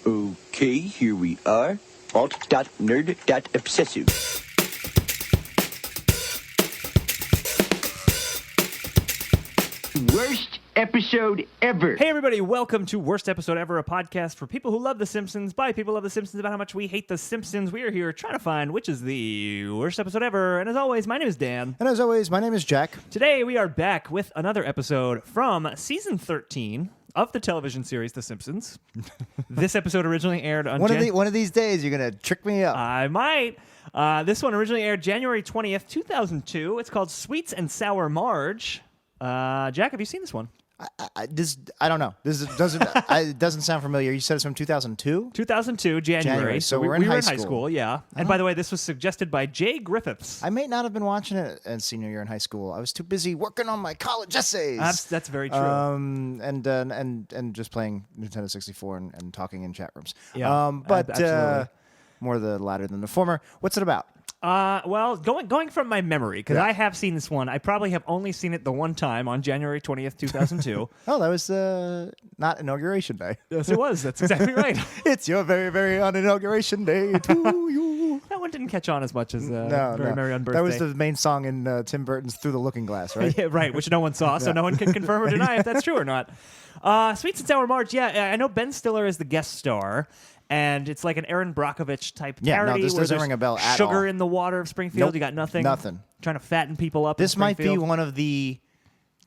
Okay, here we are. Alt.nerd.obsessive. Worst episode ever. Hey everybody, welcome to Worst Episode Ever, a podcast for people who love The Simpsons, by people who love The Simpsons, about how much we hate The Simpsons. We are here trying to find which is the worst episode ever. And as always, my name is Dan. And as always, my name is Jack. Today we are back with another episode from season 13 of the television series The Simpsons. This episode originally aired on One of these days, you're going to trick me up. I might. This one originally aired January 20th, 2002. It's called Sweets and Sour Marge. Jack, have you seen this one? I don't know. This doesn't it doesn't sound familiar. You said it's from 2002? 2002, January. So we we're in were high in high school. school, yeah. And by the way, this was suggested by Jay Griffiths. I may not have been watching it in senior year in high school. I was too busy working on my college essays. That's very true. And just playing Nintendo 64 and talking in chat rooms. Yeah, but absolutely. more the latter than the former. What's it about? Well, going from my memory, because I have seen this one. I probably have only seen it the one time on January 20th, 2002. Oh, that was not Inauguration Day. Yes, it was. That's exactly right. It's your very, very own Inauguration Day to you. That one didn't catch on as much as Very No. Merry on Birthday. That was the main song in Tim Burton's Through the Looking Glass, right? Yeah, right, which no one saw, so no one can confirm or deny if that's true or not. Sweets and Sour Marge, yeah, I know Ben Stiller is the guest star. And it's like an Aaron Brockovich type parody. This where doesn't there's ring a bell at sugar all. in the water of Springfield. Nope, You got nothing. nothing. Trying to fatten people up. This in might be Springfield. one of the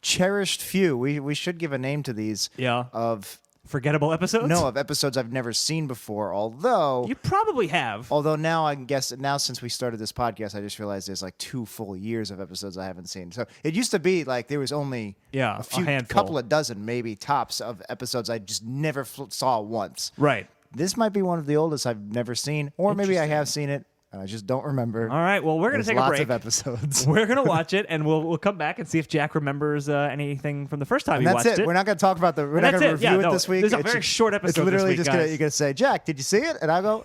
cherished few. We should give a name to these. Yeah. Of forgettable episodes. No, of episodes I've never seen before. Although you probably have. Although now I guess since we started this podcast, I just realized there's like 2 full years of episodes I haven't seen. So it used to be like there was only a handful. couple of dozen, maybe tops of episodes I just never saw once. Right. This might be one of the oldest I've never seen, or maybe I have seen it and I just don't remember. All right, well, we're going to take a break. Lots of episodes. We're going to watch it, and we'll come back and see if Jack remembers anything from the first time he watched it. We're not going to talk about we're not going to review it this week. This is a very short episode. It's literally this week, just you're going to say, Jack, did you see it? And I go,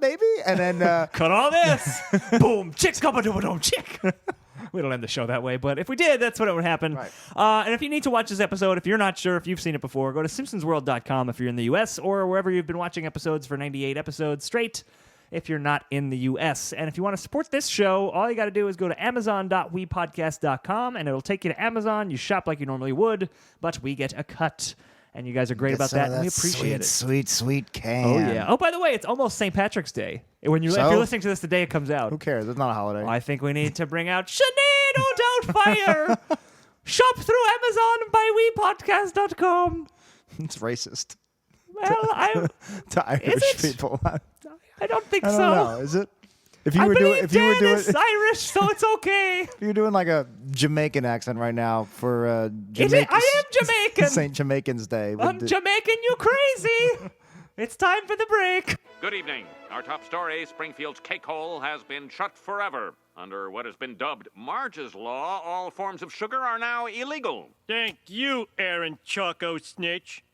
maybe. And then cut all this. Boom, chick, skubba chick. We don't end the show that way, but if we did, that's what it would happen. Right. And if you need to watch this episode, if you're not sure if you've seen it before, go to simpsonsworld.com if you're in the U.S. or wherever you've been watching episodes for 98 episodes straight if you're not in the U.S. And if you want to support this show, all you got to do is go to amazon.wepodcast.com, and it'll take you to Amazon. You shop like you normally would, but we get a cut. And you guys are great about that, and we appreciate it. Sweet can. Oh, yeah. Oh, by the way, it's almost St. Patrick's Day. If you're listening to this the day it comes out. Who cares? It's not a holiday. I think we need to bring out Sinead O'Doubtfire. Shop through Amazon by wepodcast.com. It's racist. Well, to Irish people. I don't think I so. don't know. Is it? If you I were believe doing, Dan is Irish, so it's okay. if you're doing like a Jamaican accent right now for I am Jamaican. St. Jamaican's Day. I'm Jamaican, you crazy. It's time for the break. Good evening. Our top story, Springfield's cake hole has been shut forever. Under what has been dubbed Marge's Law, all forms of sugar are now illegal. Thank you, Aaron Choco Snitch.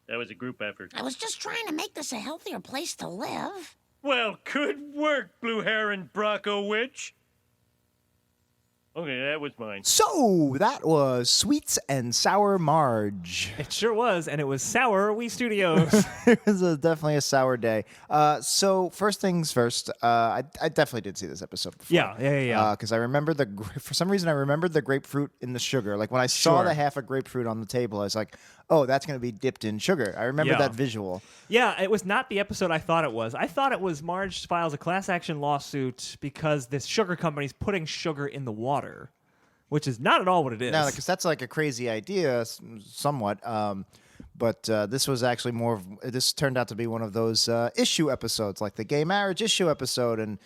That was a group effort. I was just trying to make this a healthier place to live. Well, good work, Blue Heron Bronco Witch. Okay, that was mine. So that was Sweets and Sour Marge. It sure was, and it was Sour We Studios. It was definitely a sour day. So first things first, I definitely did see this episode before. Yeah. Because I remember for some reason I remembered the grapefruit in the sugar. Like when I saw the half a grapefruit on the table, I was like, oh, that's going to be dipped in sugar. I remember that visual. Yeah, it was not the episode I thought it was. I thought it was Marge files a class action lawsuit because this sugar company's putting sugar in the water, which is not at all what it is. No, because that's like a crazy idea, somewhat. But this was actually this turned out to be one of those issue episodes, like the gay marriage issue episode, and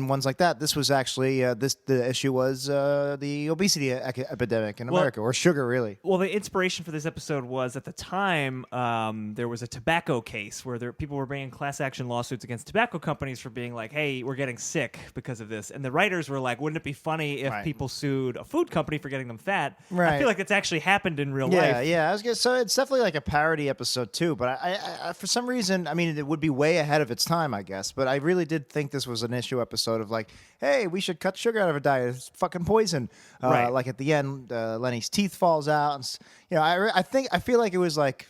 ones like that. This was actually the issue was the obesity epidemic in America, or sugar, really. Well, the inspiration for this episode was at the time there was a tobacco case where people were bringing class action lawsuits against tobacco companies for being like, hey, we're getting sick because of this. And the writers were like, wouldn't it be funny if people sued a food company for getting them fat? Right. I feel like it's actually happened in real life. Yeah. So it's definitely like a parody episode too. But I for some reason, I mean, it would be way ahead of its time, I guess. But I really did think this was an issue episode of like, hey, we should cut sugar out of our diet. It's fucking poison. Right. Like at the end, Lenny's teeth falls out. And, I feel like it was like,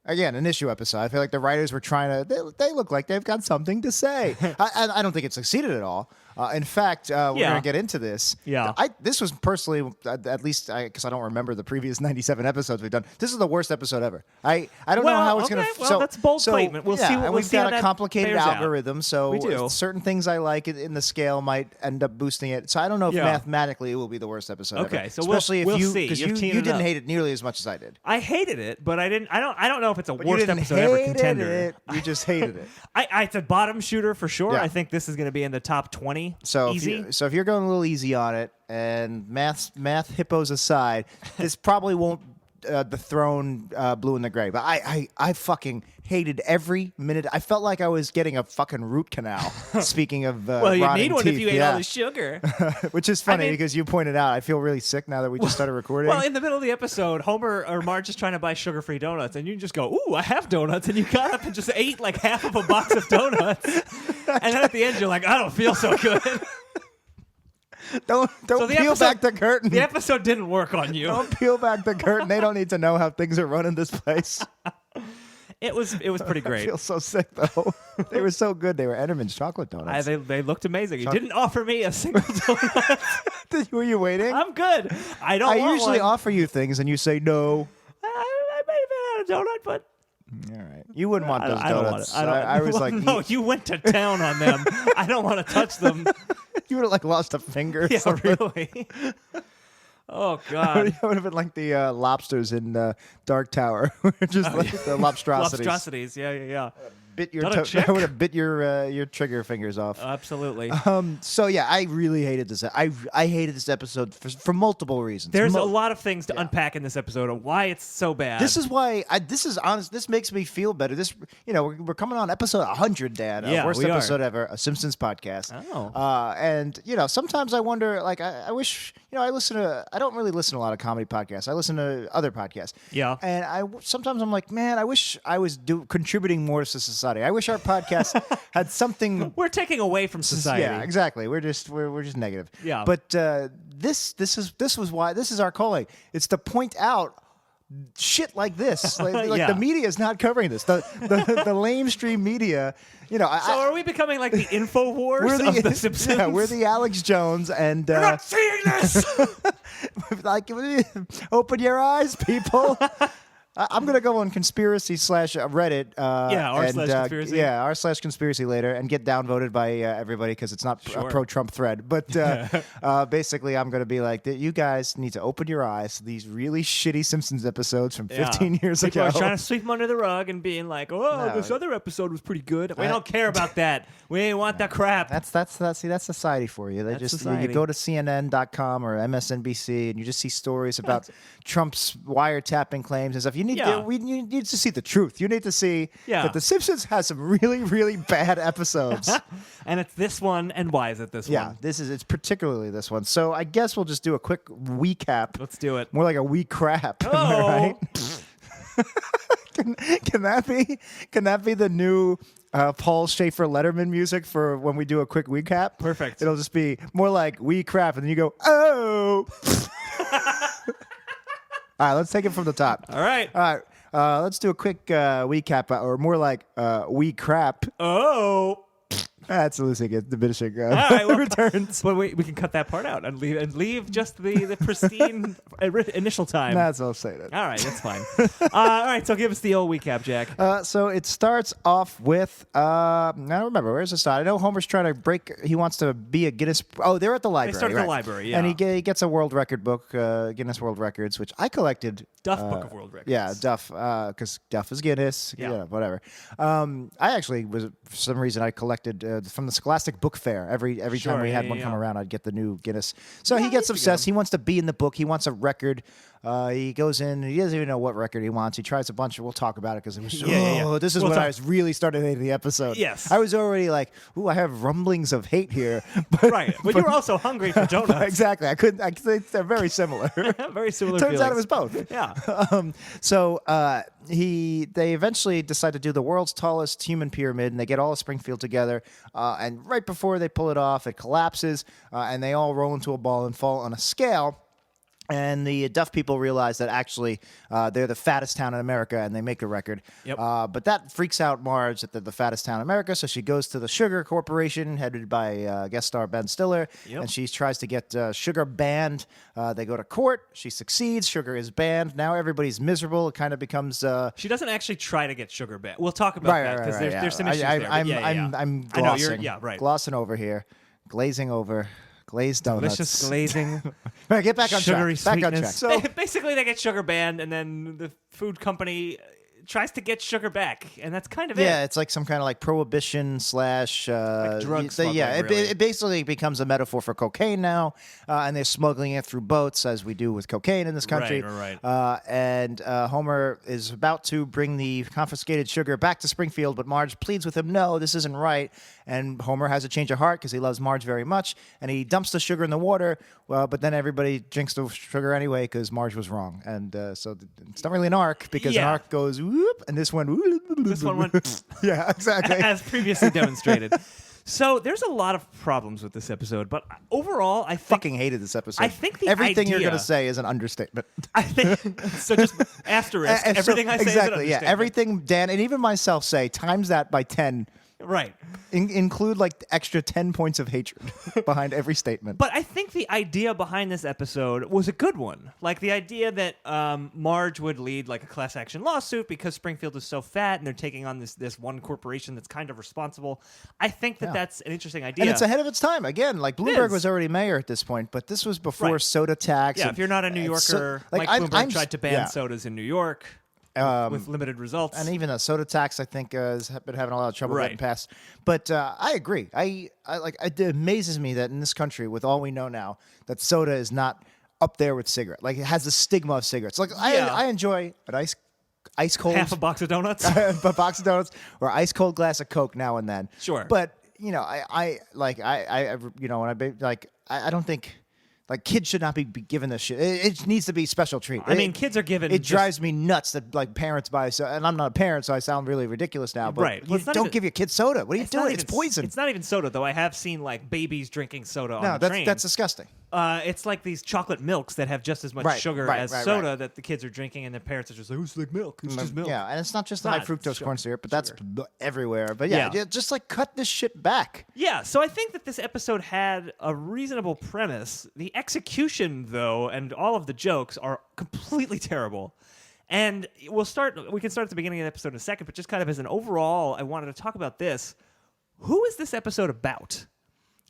again, an issue episode. I feel like the writers were trying to. They look like they've got something to say. I don't think it succeeded at all. In fact, we're going to get into this. Yeah. This was personally, at least because I don't remember the previous 97 episodes we've done. This is the worst episode ever. I don't know how it's going to. Well, that's a bold statement. We'll see. And we've got a complicated algorithm, so we do. certain things I like in the scale might end up boosting it. So I don't know if mathematically it will be the worst episode ever. Okay, so especially we'll if you see. because you didn't hate it nearly as much as I did. I hated it, but I didn't. I don't know if it's a worst didn't episode ever hate contender. it. You just hated it. It's a bottom shooter for sure. Yeah. I think this is going to be in the top 20. So easy. If you're going a little easy on it, and math hippos aside, this probably won't dethrone Blue in the Gray. But I fucking hated every minute. I felt like I was getting a fucking root canal. Speaking of well, you rotting need one teeth, if you ate all the sugar. Which is funny because you pointed out I feel really sick now that we just started recording. Well, in the middle of the episode, Homer or Marge is trying to buy sugar-free donuts, and you just go, "Ooh, I have donuts," and you got up and just ate like half of a box of donuts, and then at the end you're like, "I don't feel so good." Don't peel back the curtain. The episode didn't work on you. Don't peel back the curtain. They don't need to know how things are running this place. It was pretty great. I feel so sick though. They were so good. They were Enterman's chocolate donuts. They looked amazing. He didn't offer me a single donut. Were you waiting? I'm good. I usually offer you things and you say no. I may have had a donut, but all right. You wouldn't want those donuts. I was like, no, you went to town on them. I don't want to touch them. You would have like lost a finger. Yeah, really. Oh God! It would have been like the lobsters in Dark Tower, just like the lobstrosities. Lobstrosities, yeah. Bit your I would have bit your trigger fingers off. Absolutely. So yeah, I really hated this. I hated this episode for multiple reasons. There's a lot of things to unpack in this episode of why it's so bad. This is why this is honest. This makes me feel better. This we're coming on episode 100, Dan. Yeah, worst we episode are. ever, a Simpsons podcast. Oh. And sometimes I wonder, like I wish I don't really listen to a lot of comedy podcasts. I listen to other podcasts. Yeah. And sometimes I'm like, man, I wish I was contributing more to society. I wish our podcast had something. We're taking away from society. Yeah, exactly. We're just negative. Yeah. But this was why this is our calling. It's to point out shit like this. Like the media is not covering this. The lamestream media. So are we becoming like the InfoWars of the Simpsons? Yeah, we're the Alex Jones and we're not seeing this. like, open your eyes, people. I'm gonna go on conspiracy / Reddit. r/conspiracy. r/conspiracy later, and get downvoted by everybody because it's not a pro-Trump thread. But basically, I'm gonna be like, you guys need to open your eyes to these really shitty Simpsons episodes from 15 years People ago. are trying to sweep them under the rug and being like, this other episode was pretty good. We don't care about that. We ain't want that crap. That's society for you. You go to CNN.com or MSNBC and you just see stories about Trump's wiretapping claims and stuff. You need to see the truth. You need to see that The Simpsons has some really, really bad episodes. And it's this one. And why is it this one? Yeah, it's particularly this one. So I guess we'll just do a quick recap. Let's do it. More like a wee crap. Oh. Am I right? Can that be the new Paul Schaefer Letterman music for when we do a quick recap? Perfect. It'll just be more like wee crap, and then you go, oh. All right, let's take it from the top. All right. Let's do a quick recap, or more like wee crap. Oh. That's losing it, diminishing All right, well, returns. But we can cut that part out and leave just the pristine initial time. That's all saying it. All right, that's fine. All right, so give us the old recap, Jack. So it starts off with I don't remember, where's the start? I know Homer's trying to break. He wants to be a Guinness. Oh, they're at the library. They start at the library, yeah. And he gets a world record book, Guinness World Records, which I collected. Duff Book of World Records. Yeah, Duff, because Duff is Guinness. Yeah. Whatever. I actually for some reason I collected from the Scholastic Book Fair. Every time we had one come around, I'd get the new Guinness. So he gets obsessed. He wants to be in the book. He wants a record. He goes in. He doesn't even know what record he wants. He tries a bunch. We'll talk about it because it was. This is when I was really started hating the episode. Yes, I was already like, ooh, I have rumblings of hate here. But you were also hungry for donuts. Exactly. I think they're very similar. Very similar. Turns out it was both. Yeah. So they eventually decide to do the world's tallest human pyramid, and they get all of Springfield together. And right before they pull it off, it collapses, and they all roll into a ball and fall on a scale. And the Duff people realize that actually they're the fattest town in America, and they make the record. Yep. But that freaks out Marge that they're the fattest town in America, so she goes to the Sugar Corporation, headed by guest star Ben Stiller, and she tries to get Sugar banned. They go to court. She succeeds. Sugar is banned. Now everybody's miserable. It kind of becomes... She doesn't actually try to get Sugar banned. We'll talk about that, because there's some issues there. I'm glossing. I know, Glossing over here. Glazing over. Glazed donuts. Delicious glazing. Right, get back on Sugary track. Back on sweetness. track. So, basically, they get Sugar banned, and then the food company tries to get Sugar back, and that's kind of it. Yeah, it's like some kind of like prohibition slash drug smuggling, really. it basically becomes a metaphor for cocaine now, and they're smuggling it through boats, as we do with cocaine in this country. Right. And Homer is about to bring the confiscated sugar back to Springfield, but Marge pleads with him, no, this isn't right. And Homer has a change of heart because he loves Marge very much, and he dumps the sugar in the water. But then everybody drinks the sugar anyway because Marge was wrong, and so it's not really an arc because an arc goes whoop, and this one went yeah, exactly, as previously demonstrated. So there's a lot of problems with this episode, but overall, I fucking hated this episode. I think everything idea, you're going to say is an understatement. I think so. Just asterisk everything I say. Exactly. Is an Yeah. Everything Dan and even myself say times that by 10. Right. Include like the extra 10 points of hatred behind every statement. But I think the idea behind this episode was a good one. Like the idea that Marge would lead like a class action lawsuit because Springfield is so fat and they're taking on this one corporation that's kind of responsible. I think that's an interesting idea. And it's ahead of its time. Again, like Bloomberg was already mayor at this point, but this was before soda tax. Yeah, if you're not a New Yorker, Mike Bloomberg tried to ban sodas in New York. With limited results, and even a soda tax, I think, has been having a lot of trouble getting passed. But I agree. I like. It amazes me that in this country, with all we know now, that soda is not up there with cigarette. Like it has the stigma of cigarettes. Like I enjoy an ice cold half a box of donuts, a box of donuts, or ice cold glass of Coke now and then. Sure, but you know, I you know, when I don't think. Like, kids should not be given this shit. It needs to be special treat. I mean, kids are given... It drives me nuts that, like, parents buy... and I'm not a parent, so I sound really ridiculous now, but right. Well, don't give your kids soda. What are you doing? It's poison. It's not even soda, though. I have seen, like, babies drinking soda on the train. No, that's disgusting. It's like these chocolate milks that have just as much sugar as soda that the kids are drinking, and the parents are just like, oh, it's like milk. It's just milk. Yeah, and it's not just the high fructose corn syrup, but that's everywhere. But yeah, just, like, cut this shit back. Yeah, so I think that this episode had a reasonable premise. The execution, though, and all of the jokes are completely terrible. And we can start at the beginning of the episode in a second, but just kind of as an overall, I wanted to talk about this. Who is this episode about?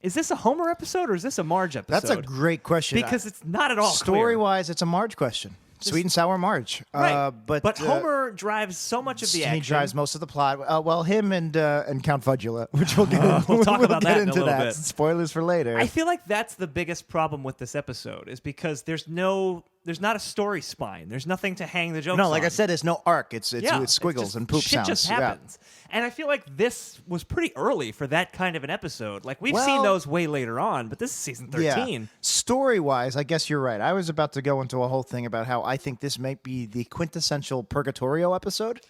Is this a Homer episode or is this a Marge episode? That's a great question. Because it's not at all story-wise, it's a Marge question. Sweet and Sour Marge. Right. But Homer drives so much of the action. He drives most of the plot. Well, him and Count Fudula, which we'll get into. We'll talk about that in a into little that. bit. Spoilers for later. I feel like that's the biggest problem with this episode is because there's not a story spine. There's nothing to hang the jokes on. No, like I said, there's no arc. It's squiggles and poop shit sounds. Just happens. And I feel like this was pretty early for that kind of an episode. Like we've seen those way later on, but this is season 13. Yeah. Story-wise, I guess you're right. I was about to go into a whole thing about how I think this might be the quintessential Purgatorio episode.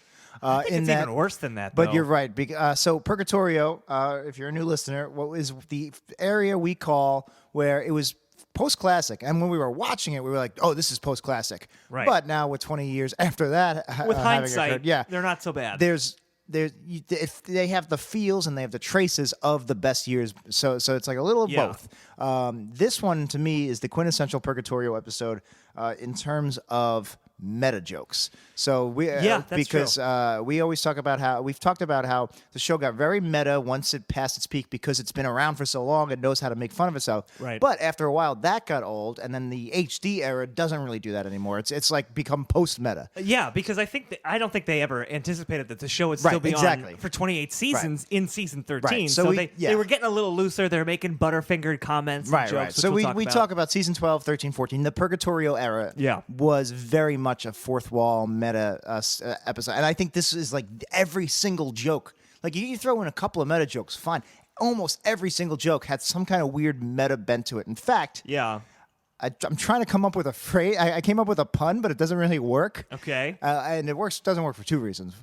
I think it's even worse than that, though. But you're right. So Purgatorio, if you're a new listener, what is the area we call where it was post-classic, and when we were watching it, we were like, "Oh, this is post-classic." Right. But now, with 20 years after that, with hindsight, occurred, they're not so bad. If they have the feels and they have the traces of the best years, so it's like a little of both. This one to me is the quintessential Purgatorio episode in terms of meta jokes. So because we always talk about how we've talked about how the show got very meta once it passed its peak because it's been around for so long and knows how to make fun of itself. Right. But after a while that got old, and then the HD era doesn't really do that anymore. It's like become post meta. Yeah, because I don't think they ever anticipated that the show would still be on for 28 seasons in season 13. Right. So they were getting a little looser. They're making butterfingered comments and jokes. Right. So we talk about season 12, 13, 14. The Purgatorio era was very much a fourth wall meta episode. And I think this is like every single joke. Like you throw in a couple of meta jokes, fine. Almost every single joke had some kind of weird meta bent to it. In fact, I'm trying to come up with a phrase. I came up with a pun, but it doesn't really work. Okay. And it doesn't work for two reasons.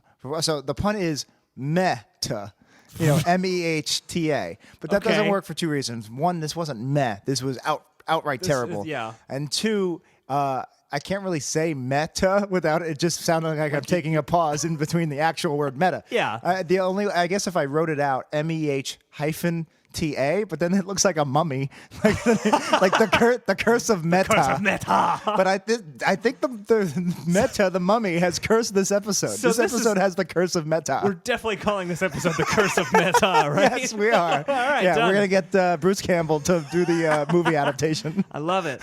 So the pun is meta. MEHTA. But that doesn't work for two reasons. One, this wasn't meh. This was outright terrible. Yeah. And two, I can't really say meta without it just sounding like I'm taking a pause in between the actual word meta. Yeah. I guess if I wrote it out, MEH-TA, but then it looks like a mummy, like the curse of meta. Curse of meta. But I think the meta, the mummy, has cursed this episode. So this episode has the curse of meta. We're definitely calling this episode the Curse of Meta, right? Yes, we are. All right, yeah, done. we're gonna get Bruce Campbell to do the movie adaptation. I love it.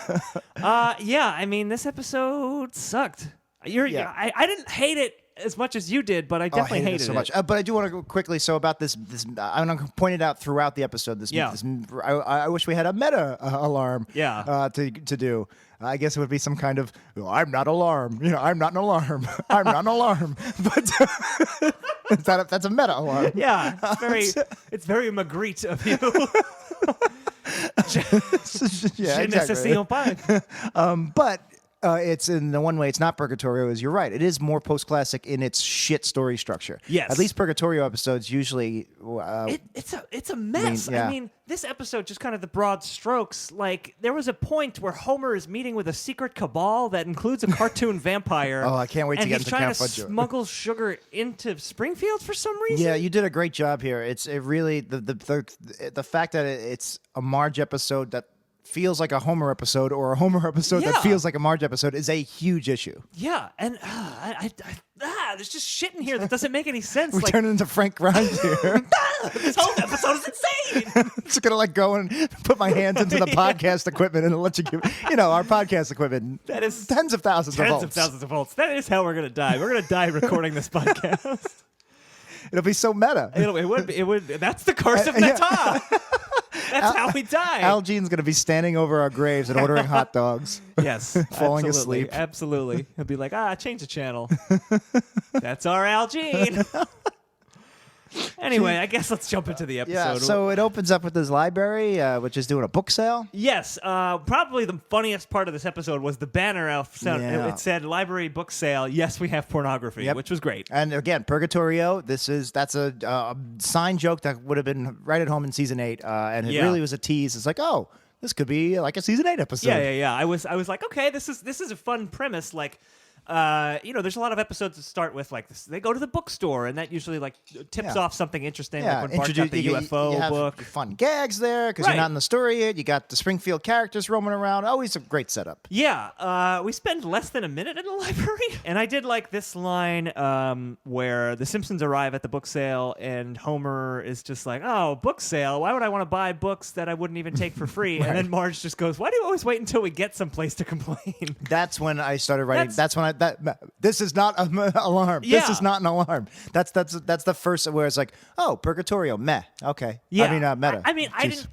Yeah, I mean, this episode sucked. Yeah. I didn't hate it as much as you did, but I definitely hated hated it so it. much. But I do want to go quickly. So about this I'm going to point it out throughout the episode. I wish we had a meta alarm. Yeah. To do. I guess it would be some kind of I'm not alarm. I'm not an alarm. I'm not an alarm. But that's a meta alarm. Yeah, it's very Magritte of you. Yeah, Je ne sais pas. But it's in the one way it's not Purgatorio is you're right. It is more post-classic in its shit story structure. Yes. At least Purgatorio episodes usually... It's a mess. yeah. I mean, this episode, just kind of the broad strokes, like, there was a point where Homer is meeting with a secret cabal that includes a cartoon vampire. Oh, I can't wait to get into And he's Camp trying to Fudge. smuggle sugar into Springfield for some reason. Yeah, you did a great job here. It really the fact that it's a Marge episode that feels like a Homer episode or a Homer episode that Yeah. feels like a Marge episode is a huge issue. Yeah, and there's just shit in here that doesn't make any sense. We're Like, turning into Frank Grimes here. this whole episode is insane. Just gonna go and put my hands into the podcast equipment and let you give our podcast equipment. That is tens of thousands of volts. That is how we're gonna die. We're gonna die recording this podcast. It'll be so meta. It would. That's the curse of yeah. Meta. That's how we die. Al Jean's gonna be standing over our graves and ordering hot dogs. Yes, falling absolutely, asleep. Absolutely. He'll be like, change the channel. That's our Al Jean. Anyway, I guess let's jump into the episode. Yeah, so it opens up with this library, which is doing a book sale. Yes, probably the funniest part of this episode was the banner elf sound. Yeah. It said library book sale. Yes, we have pornography, Yep. which was great. And again, Purgatorio. That's a sign joke that would have been right at home in season 8, and it Yeah. really was a tease. It's like, oh, this could be like a season 8 episode. Yeah. I was like, okay, this is a fun premise. Like, there's a lot of episodes that start with like this. They go to the bookstore, and that usually like tips Yeah. off something interesting. Yeah, like when Bart got the UFO you have book. fun gags there because Right. you're not in the story yet. You got the Springfield characters roaming around. Always a great setup. Yeah, we spend less than a minute in the library. And I did like this line where the Simpsons arrive at the book sale and Homer is just like, oh, book sale? Why would I want to buy books that I wouldn't even take for free? And then Marge just goes, why do you always wait until we get someplace to complain? That's when I started writing. This is not an alarm. Yeah. This is not an alarm. That's the first where it's like, oh, Purgatorio, meh. Okay. Yeah, I mean, meta.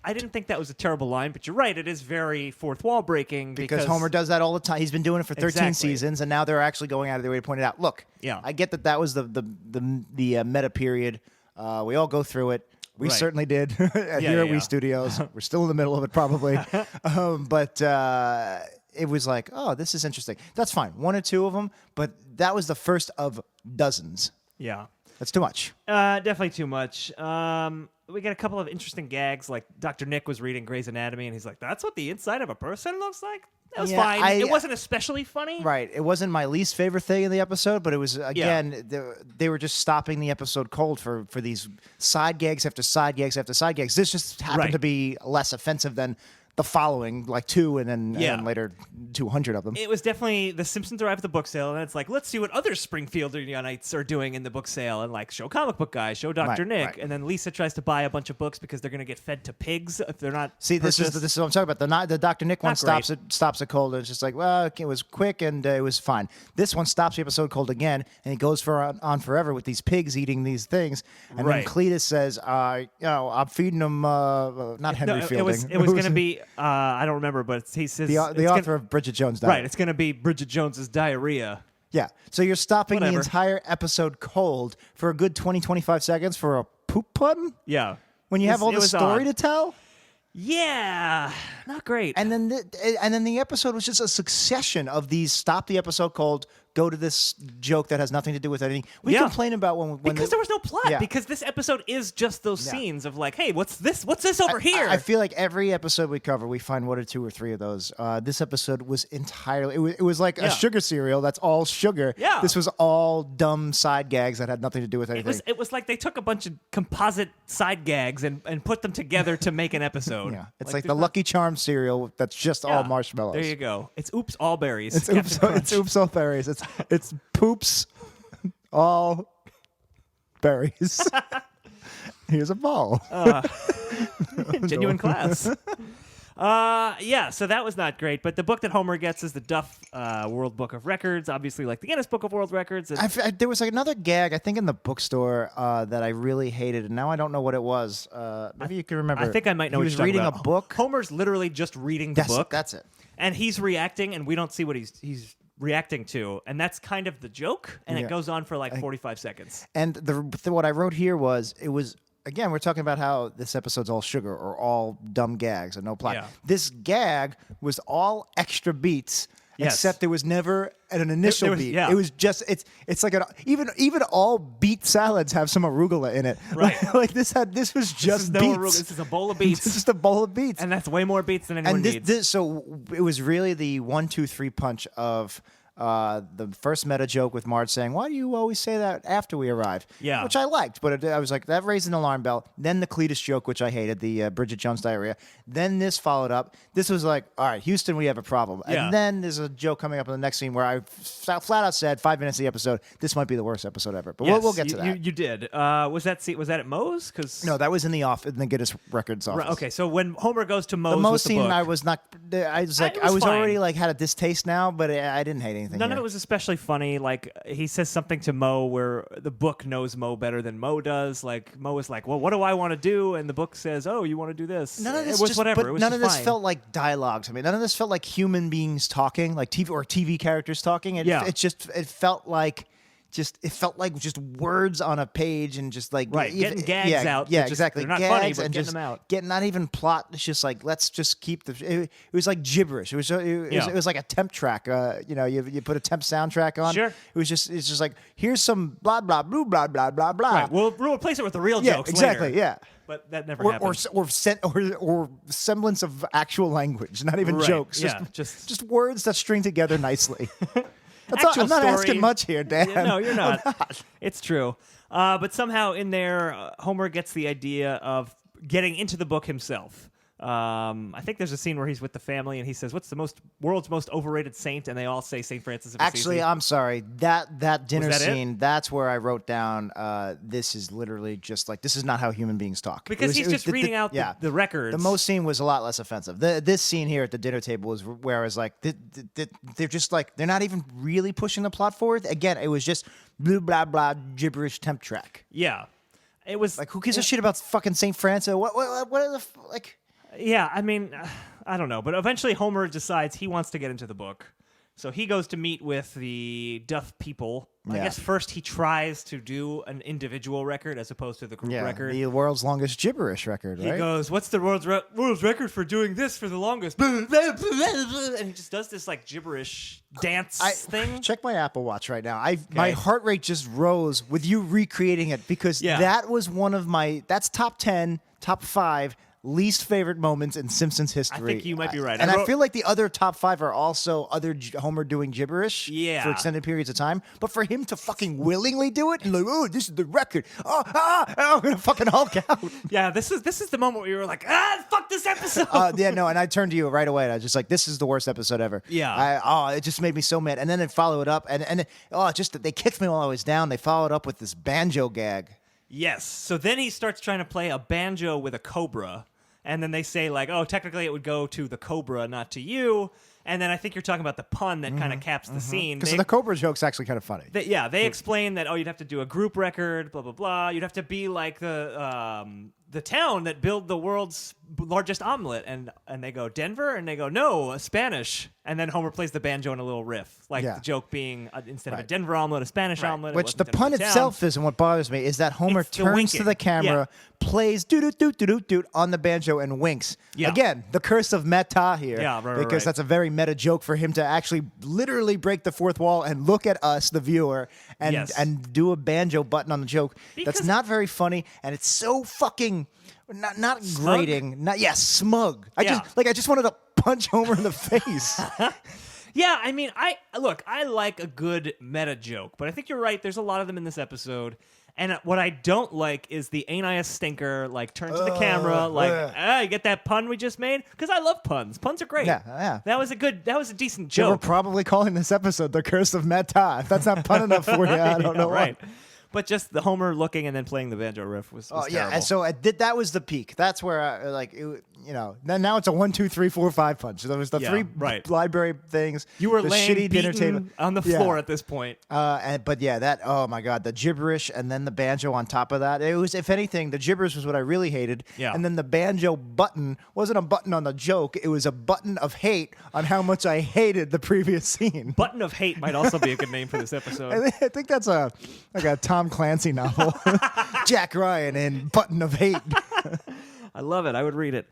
I didn't think that was a terrible line, but you're right. It is very fourth wall breaking because Homer does that all the time. He's been doing it for 13 Exactly. seasons, and now they're actually going out of their way to point it out. Look, Yeah. I get that was the meta period. We all go through it. We Right. certainly did here at yeah. We Studios. We're still in the middle of it, probably. But it was like, oh, this is interesting. That's fine. One or two of them, but that was the first of dozens. Yeah. That's too much. Definitely too much. We get a couple of interesting gags, like Dr. Nick was reading Grey's Anatomy, and he's like, that's what the inside of a person looks like? That was Yeah, fine. It wasn't especially funny. Right. It wasn't my least favorite thing in the episode, but it was, again, they were just stopping the episode cold for these side gags after side gags after side gags. This just happened Right. to be less offensive than the following, like 2 and then later 200 of them. It was definitely the Simpsons arrive at the book sale, and it's like, let's see what other Springfieldianites are doing in the book sale, and like show comic book guy, show Dr. Right, Nick, right. and then Lisa tries to buy a bunch of books because they're going to get fed to pigs if they're not. See, this is what I'm talking about. The Dr. Nick one Not stops it cold, and it's just like, well, okay, it was quick and it was fine. This one stops the episode cold again, and it goes on forever with these pigs eating these things. And Right. then Cletus says, I'm feeding them, not Henry Fielding. It was going to be, I don't remember, but he says the it's author gonna, of Bridget Jones' Diary. right. It's going to be Bridget Jones's diarrhea. Yeah. So you're stopping the Whatever. entire episode cold for a good 20-25 seconds for a poop pun? Yeah. When you have all It the was story odd. to tell? Yeah, not great. And then the episode was just a succession of these stop the episode cold, go to this joke that has nothing to do with anything. We complain about when because there was no plot. Because this episode is just those scenes of like, hey, what's this? What's this over here? I feel like every episode we cover, we find 1 or 2 or 3 of those. This episode was entirely. It was like a sugar cereal that's all sugar. Yeah. This was all dumb side gags that had nothing to do with anything. It was like they took a bunch of composite side gags and put them together to make an episode. Yeah, it's like the Lucky Charms cereal that's just all marshmallows. There you go. It's oops all berries. It's oops all berries. It's poops all berries. Here's a ball. Genuine class. So that was not great. But the book that Homer gets is the Duff World Book of Records, obviously like the Guinness Book of World Records. There was like another gag, I think, in the bookstore that I really hated, and now I don't know what it was. Maybe you can remember. I think I might know he what was you're talking reading about. a book. Homer's literally just reading the book. That's it. And he's reacting, and we don't see what he's reacting to, and that's kind of the joke, and it goes on for like 45 seconds. And what I wrote here was, it was, again, we're talking about how this episode's all sugar or all dumb gags and no plot. Yeah. This gag was all extra beats, except there was never an initial beat. Yeah. It was just, it's like even all beet salads have some arugula in it. Right. Like this was just beets. This is a bowl of beets. It's just a bowl of beets. And that's way more beets than anyone needs. So it was really the 1, 2, 3 punch of the first meta joke with Marge saying, "Why do you always say that after we arrive?" Yeah. Which I liked, but I was like, that raised an alarm bell. Then the Cletus joke, which I hated, the Bridget Jones diarrhea. Then this followed up. This was like, all right, Houston, we have a problem. Yeah. And then there's a joke coming up in the next scene where I flat out said 5 minutes of the episode, this might be the worst episode ever. But we'll get to that. You did. Was that at Moe's? No, that was in the Guinness Records office. Right, okay, so when Homer goes to Moe's The Moe's with the scene, book, I was not. I was like, It was I was fine. already like had a distaste now, but I didn't hate anything. none here. of it was especially funny. Like he says something to Moe where the book knows Moe better than Moe does. Like Moe is like, "Well, what do I want to do?" And the book says, "Oh, you want to do this." None of this it was just, whatever. But It was none just of this fine. felt like dialogue to me. None of this felt like human beings talking, like TV characters talking. It felt like just words on a page and just like getting gags out. Yeah, Just, exactly. They're not gags funny, but and getting just them out. not even plot. It's just like let's just keep the. It was like gibberish. It was like a temp track. You put a temp soundtrack on. Sure. It's just like here's some blah blah blah blah blah blah blah. Right. We'll replace it with the real Yeah, jokes exactly. later. Yeah. But that never happened. Or semblance of actual language, not even Right, jokes. yeah, Just words that string together nicely. Actual I'm not story. asking much here, Dan. Yeah, no, you're not. It's true. But somehow in there, Homer gets the idea of getting into the book himself. I think there's a scene where he's with the family and he says, "What's the world's most overrated saint?" And they all say St. Francis of Assisi. Actually, I'm sorry. That dinner Was that it? scene, that's where I wrote down, this is literally just like, this is not how human beings talk. Because he's just reading out the records. The most scene was a lot less offensive. This scene here at the dinner table was where I was like, they're just like, they're not even really pushing the plot forward. Again, it was just blah, blah, blah, gibberish temp track. Yeah. It was Like, who gives a shit about fucking St. Francis? What are the, like... Yeah, I mean, I don't know. But eventually Homer decides he wants to get into the book. So he goes to meet with the Duff people. I Yeah. guess first he tries to do an individual record as opposed to the group record. The world's longest gibberish record, right? He goes, "What's the world's record for doing this for the longest?" And he just does this like gibberish dance thing. Check my Apple Watch right now. My heart rate just rose with you recreating it because that was one of that's top 10, top 5 least favorite moments in Simpsons history. I think you might be right. And I feel like the other top 5 are also other Homer doing gibberish Yeah. for extended periods of time. But for him to fucking willingly do it, and like, oh, this is the record. I'm gonna fucking Hulk out. Yeah, this is the moment where you were like, fuck this episode. And I turned to you right away, and I was just like, this is the worst episode ever. Yeah. It just made me so mad. And then they followed it up, and just they kicked me while I was down. They followed up with this banjo gag. Yes. So then he starts trying to play a banjo with a cobra. And then they say, like, oh, technically it would go to the cobra, not to you. And then I think you're talking about the pun that kind of caps the scene. Because the Cobra joke's actually kind of funny. They explain that, you'd have to do a group record, blah, blah, blah. You'd have to be like the the town that built the world's largest omelet, and they go Denver, and they go no, Spanish, and then Homer plays the banjo in a little riff, like the joke being instead of a Denver omelet, a Spanish omelet. Which the pun itself isn't what bothers me. Is that Homer It's the turns to winking. the camera, plays doot on the banjo, and winks. Yeah. Again, the curse of meta here. Yeah, right, because right. that's a very meta joke for him to actually literally break the fourth wall and look at us, the viewer, and do a banjo button on the joke. That's not very funny, and it's so fucking not grating. Smug. I just wanted to punch Homer in the face. Yeah, I mean, I like a good meta joke, but I think you're right. There's a lot of them in this episode. And what I don't like is the ain't I a stinker, like turn to the camera, like, you get that pun we just made? Because I love puns. Puns are great. Yeah. That was a decent So we're joke. probably calling this episode The Curse of meta. If that's not pun enough for you, I don't know right. what. But just the Homer looking and then playing the banjo riff was terrible. And so that was the peak. That's where then now it's a 1, 2, 3, 4, 5 punch. So there was the three library things. You were the laying shitty dinner table beaten on the floor at this point. Oh my god, the gibberish and then the banjo on top of that. It was, if anything, the gibberish was what I really hated. Yeah. And then the banjo button wasn't a button on the joke. It was a button of hate on how much I hated the previous scene. Button of Hate might also be a good name for this episode. I think that's a Tom Clancy novel. Jack Ryan and Button of Hate. I love it. I would read it.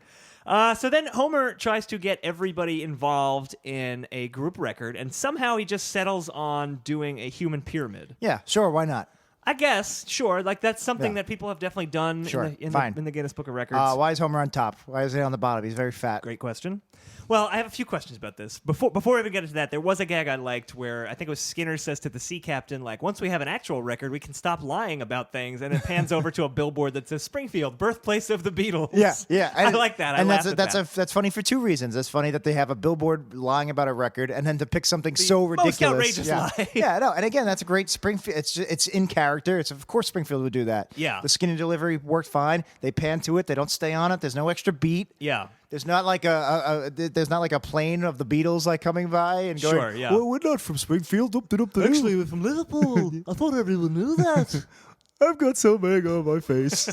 So then Homer tries to get everybody involved in a group record, and somehow he just settles on doing a human pyramid. Yeah, sure, why not? I guess, sure. Like, that's something that people have definitely done in the Guinness Book of Records. Why is Homer on top? Why is he on the bottom? He's very fat. Great question. Well, I have a few questions about this. Before we even get into that, there was a gag I liked where I think it was Skinner says to the sea captain, like, once we have an actual record, we can stop lying about things, and it pans over to a billboard that says Springfield, birthplace of the Beatles. Yeah. I like that. I laughed at that. That's funny for two reasons. It's funny that they have a billboard lying about a record, and then to pick something so ridiculous. Most outrageous lie. Yeah, no. And again, that's a great Springfield. It's in character. It's of course Springfield would do that. Yeah. The Skinner delivery worked fine. They pan to it. They don't stay on it. There's no extra beat. Yeah. There's not like a plane of the Beatles like coming by and going. Sure, yeah. Well, we're not from Springfield. Actually, we're from Liverpool. I thought everyone knew that. I've got so big on my face.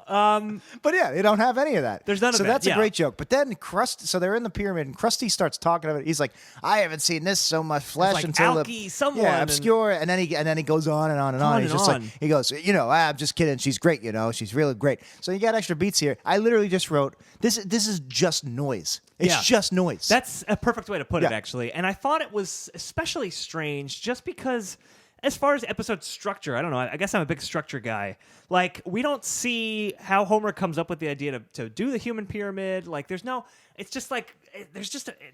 But yeah, they don't have any of that. There's none of so that, that's yeah. a great joke. But then so they're in the pyramid, and Krusty starts talking about it. He's like, I haven't seen this so much flesh like until Alky, someone, obscure. And then he goes on and on and on. and He's just on. like, he goes, I'm just kidding. She's great. She's really great. So you got extra beats here. I literally just wrote this is just noise. It's just noise. That's a perfect way to put it, Yeah. actually. And I thought it was especially strange just because, as far as episode structure, I don't know. I guess I'm a big structure guy. Like, we don't see how Homer comes up with the idea to do the human pyramid. Like, there's no... It's just like...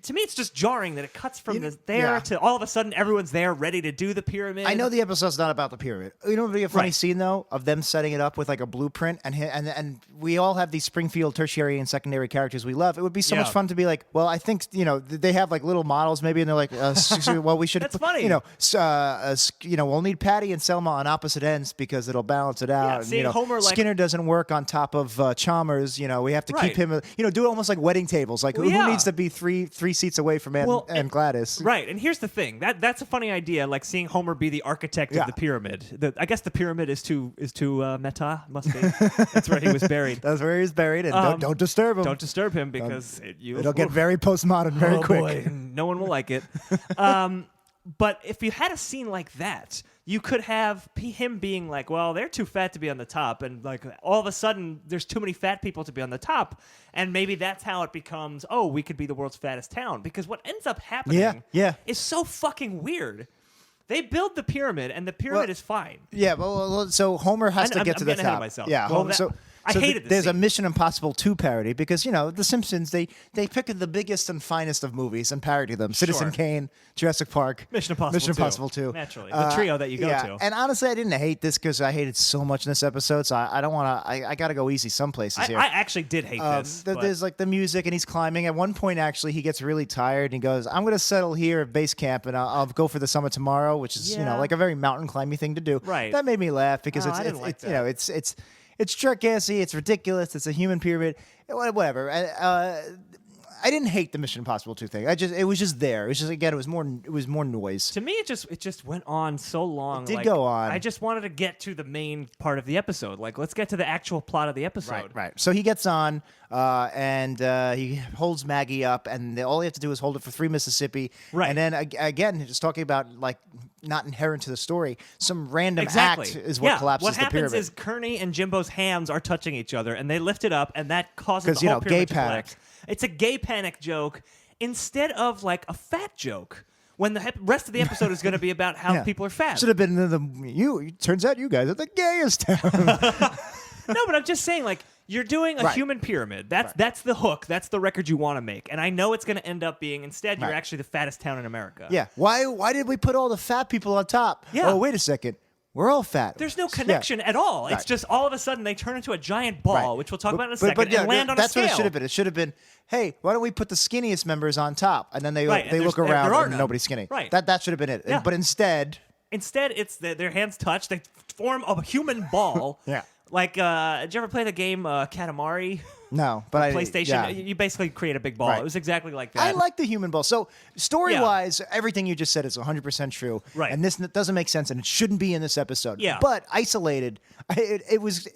to me, it's just jarring that it cuts from to all of a sudden everyone's there ready to do the pyramid. I know the episode's not about the pyramid. You know, it'd be a funny scene though of them setting it up with like a blueprint, and we all have these Springfield tertiary and secondary characters we love. It would be so much fun to be like, well, I think they have like little models maybe, and they're like, well, we should. That's funny. We'll need Patty and Selma on opposite ends because it'll balance it out. Yeah, and, seeing Homer like Skinner doesn't work on top of Chalmers. We have to keep him. Do it almost like wedding tables. Like who needs to be three seats away from and Gladys? Right, and here's the thing. That's a funny idea, like seeing Homer be the architect of the pyramid. I guess the pyramid is too meta, must be. That's where he was buried. That's where he's buried, and don't disturb him. Don't disturb him because it'll get very postmodern very quick. Boy, no one will like it. But if you had a scene like that, you could have him being like, well, they're too fat to be on the top. And like all of a sudden, there's too many fat people to be on the top. And maybe that's how it becomes, we could be the world's fattest town. Because what ends up happening is so fucking weird. They build the pyramid, and the pyramid is fine. Yeah, well, so Homer has to get to the top. Ahead of myself. Yeah, well, I hated this There's scene. a Mission Impossible 2 parody because, The Simpsons, they pick the biggest and finest of movies and parody them. Citizen Kane, Jurassic Park, Mission Impossible 2. 2. Naturally. The trio that you go to. And honestly, I didn't hate this because I hated so much in this episode, so I don't want to... I got to go easy some places here. I actually did hate this. There's like the music, and he's climbing. At one point, actually, he gets really tired, and he goes, I'm going to settle here at base camp, and I'll go for the summit tomorrow, which is, like a very mountain climbing thing to do. Right. That made me laugh because I didn't like that. It's trick-assy, it's ridiculous, it's a human pyramid, whatever. I didn't hate the Mission Impossible 2 thing. It was just there. It was just, again, it was more noise. To me, it just went on so long. It did go on. I just wanted to get to the main part of the episode. Like, let's get to the actual plot of the episode. Right. So he gets on, and he holds Maggie up, and all he have to do is hold it for 3 Mississippi. Right. And then, again, just talking about, like, not inherent to the story, some random Exactly. act is what collapses the pyramid. What happens is Kearney and Jimbo's hands are touching each other, and they lift it up, and that causes the whole pyramid to collapse. It's a gay panic joke instead of, like, a fat joke. When the rest of the episode is going to be about how people are fat. Should have been turns out you guys are the gayest town. No, but I'm just saying, like, you're doing a human pyramid. That's the hook. That's the record you want to make. And I know it's going to end up being, instead, you're actually the fattest town in America. Yeah. Why did we put all the fat people on top? Yeah. Oh, wait a second. We're all fat. There's no connection at all. It's just all of a sudden they turn into a giant ball, which we'll talk about in a second, and land on a scale. That's what it should have been. It should have been, hey, why don't we put the skinniest members on top? And then they look around and nobody's skinny. Right. That should have been it. Yeah. But instead, it's their hands touch. They form a human ball. Yeah. Like, did you ever play the game Katamari? No, but PlayStation. Yeah. You basically create a big ball. Right. It was exactly like that. I like the human ball. So story-wise, everything you just said is 100% true. Right. And this doesn't make sense, and it shouldn't be in this episode. Yeah. But isolated, it was.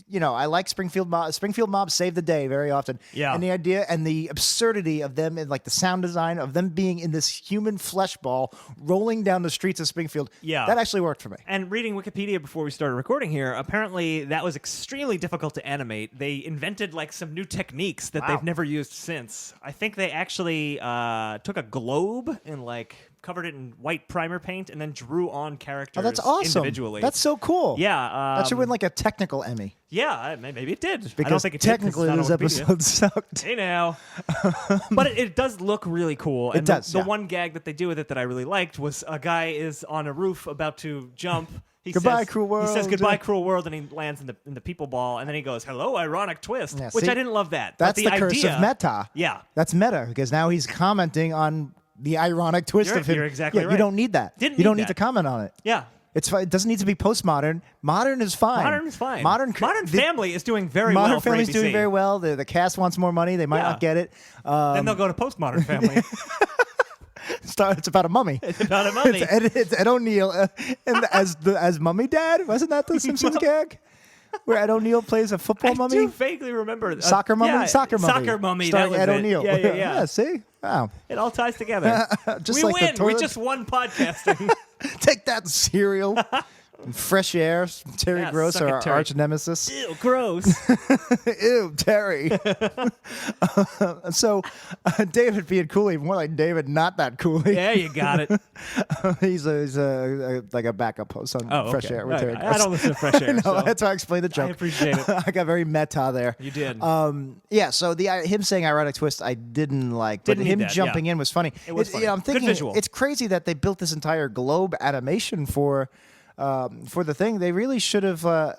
I like Springfield Mob. Springfield Mob saved the day very often. Yeah. And the idea and the absurdity of them, and like the sound design of them being in this human flesh ball rolling down the streets of Springfield. Yeah. That actually worked for me. And reading Wikipedia before we started recording here, apparently that was extremely difficult to animate. They invented like some new techniques that they've never used since. I think they actually took a globe and like covered it in white primer paint and then drew on characters that's awesome. individually. That's so cool. Yeah. That should win like a technical Emmy. Yeah, maybe it did. Because I don't think it technically did, this episode sucked. Hey now. But it does look really cool. And it does. The one gag that they do with it that I really liked was a guy is on a roof about to jump. Goodbye, cruel world. He says goodbye, cruel world, and he lands in the people ball, and then he goes, hello, ironic twist, Yeah, which see? I didn't love that. That's but the curse idea, of meta. Yeah. That's meta, because now he's commenting on the ironic twist of him. You're exactly right. You don't need that. Didn't you don't need need to that. comment on it. Yeah. It's fine. It doesn't need to be postmodern. Modern is fine. Modern is fine. Modern Family is doing very Modern well for Family's ABC. doing very well. The cast wants more money. They might not get it. Then they'll go to Postmodern Family. It's about a mummy. It's about a mummy. It's Ed O'Neill as Mummy Dad. Wasn't that the Simpsons gag? Where Ed O'Neill plays a football mummy? I do vaguely remember. Soccer mummy? Yeah, Soccer mummy. Soccer mummy. Starring That was Ed it. O'Neill. Yeah. Yeah, see? Wow. It all ties together. Just we like the win. We toilet. just won podcasting. Take that, cereal. And Fresh Air. Terry Yeah, Gross, suck it, our Terry. arch nemesis. Ew, gross. Ew, Terry. So, David being Cooley, more like David not that Cooley. Yeah, you got it. He's like a backup host on Fresh Air with Terry Gross. I don't listen to Fresh Air. No, so that's how I explained the joke. I appreciate it. I got very meta there. You did. Yeah, so him saying ironic twist, I didn't like, but Didn't need him that, jumping yeah. in was funny. It was funny. I'm Good thinking visual. it's crazy that they built this entire globe animation for the thing. They really should have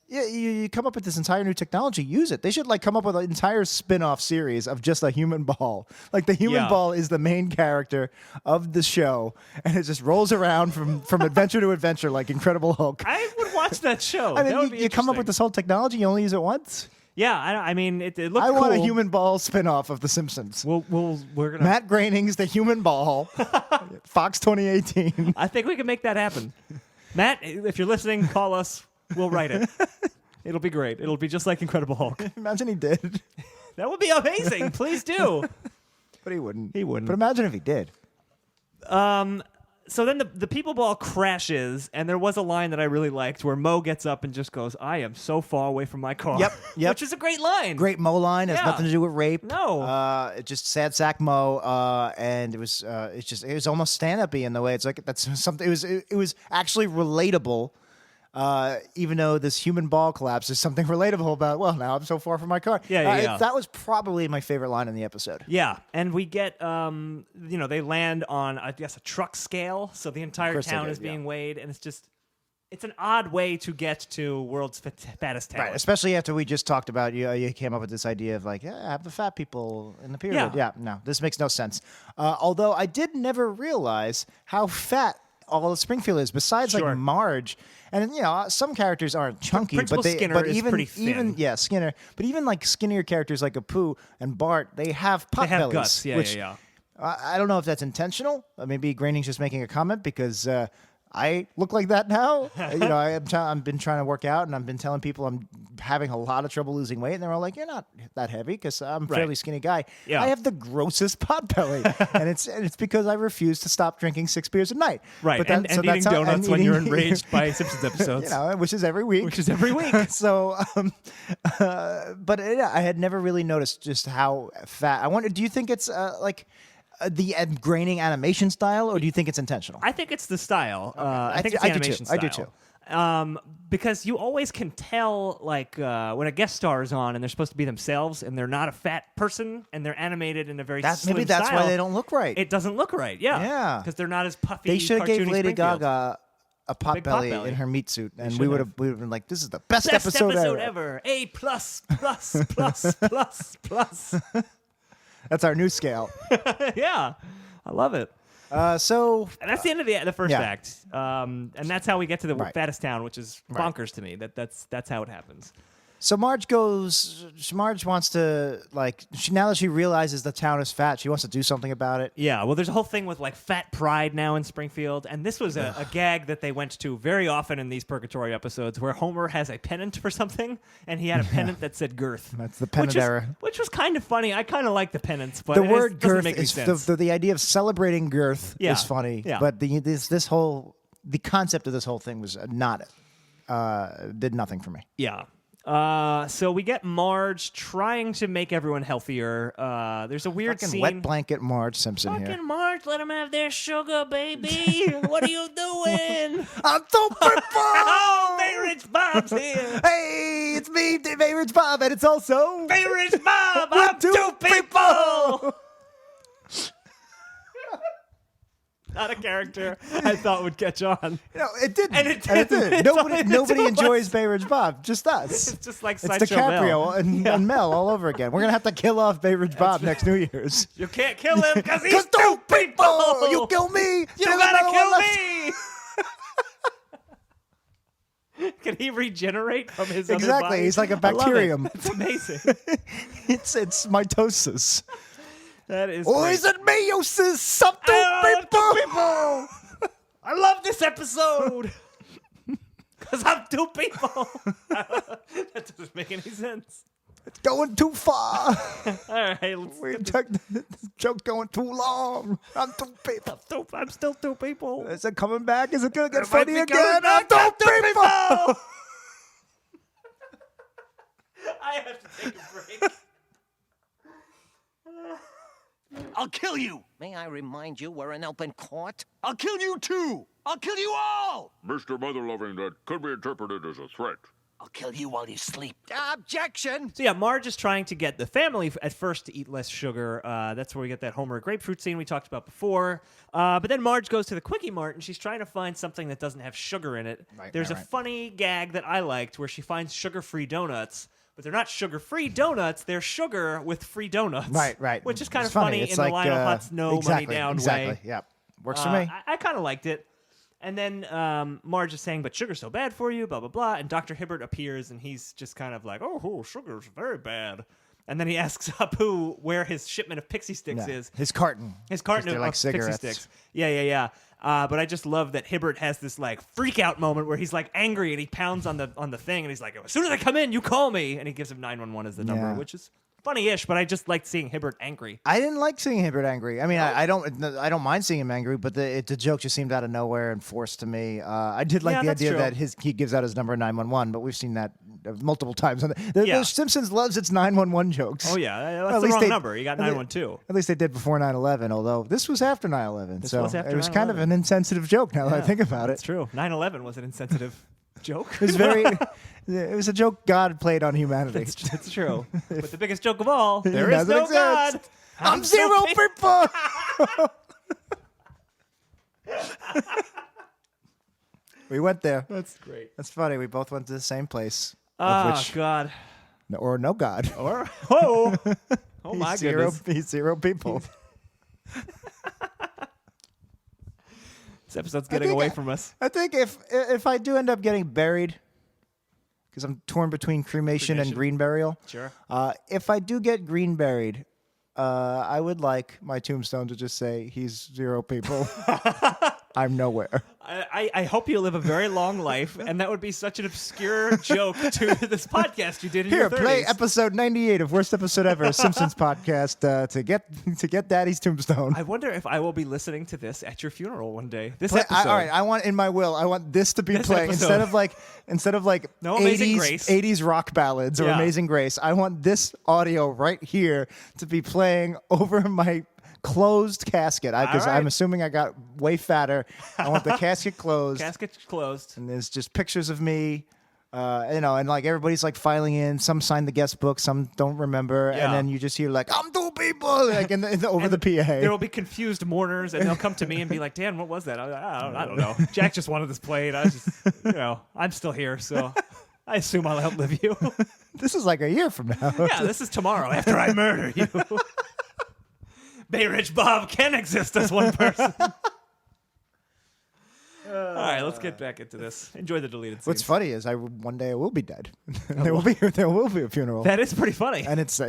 you come up with this entire new technology, use it. They should come up with an entire spin-off series of just a human ball. Like the human ball is the main character of the show, and it just rolls around from adventure to adventure like Incredible Hulk. I would watch that show. I That would mean, be you come up with interesting. this whole technology, you only use it once. Yeah, I mean, it looked I cool. want a human ball spin-off of The Simpsons. We're gonna. Matt Groening's The Human Ball, Fox 2018. I think we can make that happen. Matt, if you're listening, call us. We'll write it. It'll be great. It'll be just like Incredible Hulk. Imagine he did. That would be amazing. Please do. But he wouldn't. He wouldn't. But imagine if he did. So then the people ball crashes, and there was a line that I really liked where Mo gets up and just goes, "I am so far away from my car." Yep. Which is a great line. Great Mo line. Has Yeah. nothing to do with rape. No. It just sad sack Mo. And it was almost stand-up-y in the way. It's like that's something. It was actually relatable. Even though this human ball collapse is something relatable about, well, now I'm so far from my car. Yeah. That was probably my favorite line in the episode. Yeah, and we get, they land on, I guess, a truck scale, so the entire course they town did, is being yeah. weighed, and it's an odd way to get to world's fattest town. Right, especially after we just talked about, you came up with this idea of have the fat people in the pyramid. Yeah. No, this makes no sense. Although I did never realize how fat all of Springfield is. Besides Sure. like Marge, and some characters aren't chunky, Principal but Skinner is even pretty thin. Skinner, but even like skinnier characters like Apu and Bart, they have pot They have bellies. guts. Yeah, which, yeah. I don't know if that's intentional. Maybe Groening's just making a comment because I look like that now. I've been trying to work out, and I've been telling people I'm having a lot of trouble losing weight, and they're all like, "You're not that heavy," because I'm a fairly skinny guy. Yeah. I have the grossest pot belly, and it's because I refuse to stop drinking 6 beers a night. Right, But and eating donuts when you're enraged by Simpsons episodes. which is every week. So, but I had never really noticed just how fat. I wonder, do you think it's the Groening animation style, or do you think it's intentional? I think it's the style. I think it's I the do too. animation style. I do too. Because you always can tell, like, when a guest star is on and they're supposed to be themselves and they're not a fat person and they're animated in a very slim Maybe that's style, why they don't look right. It doesn't look right, yeah. Yeah. Because they're not as puffy, They should have gave cartoony Lady Springfield. Gaga a pot big pot belly belly. in her meat suit, and should we would have. have been like, "This is the best Best episode ever. A plus, plus, plus, plus, plus. That's our new scale. Yeah. I love it. So And that's the end of the first yeah. act. And that's how we get to the Right. fattest town, which is bonkers to me. That's how it happens. So Marge wants to, now that she realizes the town is fat, she wants to do something about it. Yeah, well, there's a whole thing with like fat pride now in Springfield, and this was a gag that they went to very often in these Purgatory episodes, where Homer has a pennant for something, and he had a pennant that said girth. That's the pennant era. Which was kind of funny. I kind of like the pennants, but The it word doesn't girth make any is sense. the idea of celebrating girth Yeah. is funny, Yeah. but the concept of this whole thing was did nothing for me. Yeah. So we get Marge trying to make everyone healthier. There's a weird Fucking scene. wet blanket Marge Simpson here. Fucking Marge, let them have their sugar, baby. What are you doing? I'm so purple. Oh, Bay Ridge Bob's here. Hey, it's me, Bay Ridge Bob, and it's also Bay Ridge Bob, We're I'm two two people. Not a character I thought would catch on. It didn't. And it didn't. Nobody It's enjoys Bay Ridge Bob. Just us. It's just like It's Sideshow DiCaprio Mel. and Mel all over again. We're gonna have to kill off Bay Ridge Bob next New Year's. You can't kill him because he's 'Cause two people. You kill me. You there's gotta another kill one left. me. Can he regenerate from his other Exactly. body? He's like a I love it. bacterium. It's amazing. It's mitosis. That is Or great. is it meiosis? Some two I love people. two people. I love this episode. Because I'm two people. That doesn't make any sense. It's going too far. All right, let's This joke's going too long. I'm two people. I'm still two people. Is it coming back? Is it gonna get It might funny be again? coming back. I'm I'm two two people. I have to take a break. I'll kill you. May I remind you we're in open court? I'll kill you too. I'll kill you all. Mr. Mother-Loving, that could be interpreted as a threat. I'll kill you while you sleep. Objection. So yeah, Marge is trying to get the family at first to eat less sugar. That's where we get that Homer grapefruit scene we talked about before. But then Marge goes to the Quickie Mart and she's trying to find something that doesn't have sugar in it. There's a funny gag that I liked where she finds sugar-free donuts. But they're not sugar-free donuts. They're sugar with free donuts. Right. Which is kind It's of funny It's in the Lionel Hutz no money down exactly. way. Yeah. Works for me. I kind of liked it. And then Marge is saying, but sugar's so bad for you, blah, blah, blah. And Dr. Hibbert appears, and he's just kind of like, oh, sugar's very bad. And then he asks Apu where his shipment of Pixie Sticks is. His carton. His carton They're of like Pixie cigarettes. Sticks. Yeah. But I just love that Hibbert has this like freak out moment where he's like angry and he pounds on the thing and he's like, as soon as I come in, you call me. And he gives him 911 as the number, Yeah. which is funny-ish, but I just liked seeing Hibbert angry. I didn't like seeing Hibbert angry. I mean, I don't mind seeing him angry, but the joke just seemed out of nowhere and forced to me. I did like Yeah, the that's idea true. that he gives out his number 911, but we've seen that multiple times. The Yeah. Simpsons loves its 911 jokes. Oh, yeah. Well, That's at the least wrong they- number. You got at le- 912. At least they did before 9/11, although this was after 9/11. So was after it was kind of 9/11. an insensitive joke now that I think about That's it. true. 9/11 was an insensitive joke. It was it was a joke God played on humanity. It's true. But the biggest joke of all, there is doesn't no exist. God. I'm zero people. We went there. That's great. That's funny. We both went to the same place. Oh, God. Or no God. Or, oh my He's zero, goodness. he's zero people. This episode's getting away from us. I think if I do end up getting buried, because I'm torn between cremation and green burial. Sure. If I do get green buried, I would like my tombstone to just say, he's 0 people. I'm nowhere. I hope you live a very long life, and that would be such an obscure joke to this podcast you did in your 30s. Play episode 98 of Worst Episode Ever, a Simpsons podcast, to get Daddy's tombstone. I wonder if I will be listening to this at your funeral one day. This episode. All right, I want in my will. I want this to be playing instead of like no 80s rock ballads or Amazing Grace. I want this audio right here to be playing over my closed casket, because I'm assuming I got way fatter. I want the casket closed. Casket closed. And there's just pictures of me, and like everybody's like filing in. Some signed the guest book, some don't remember, and then you just hear like, I'm 2 people, like over the PA. There will be confused mourners, and they'll come to me and be like, Dan, what was that? I don't know. Jack just wanted this played. I was just, I'm still here, so I assume I'll outlive you. This is like a year from now. Yeah, this is tomorrow after I murder you. Bay Ridge Bob can exist as one person. All right, let's get back into this. Enjoy the deleted scenes. What's funny is one day I will be dead. There will be a funeral. That is pretty funny. And it's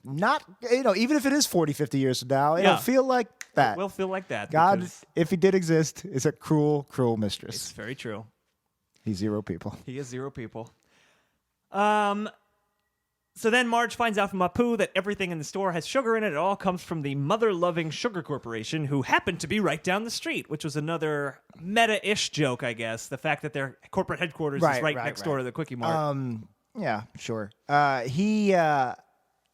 not, even if it is 40, 50 years from now, it'll feel like that. It will feel like that. God, if he did exist, is a cruel, cruel mistress. It's very true. He's 0 people. He is 0 people. So then Marge finds out from Apu that everything in the store has sugar in it. It all comes from the mother-loving sugar corporation, who happened to be right down the street, which was another meta-ish joke, I guess. The fact that their corporate headquarters is right next door to the Quickie Mart. Yeah, sure. The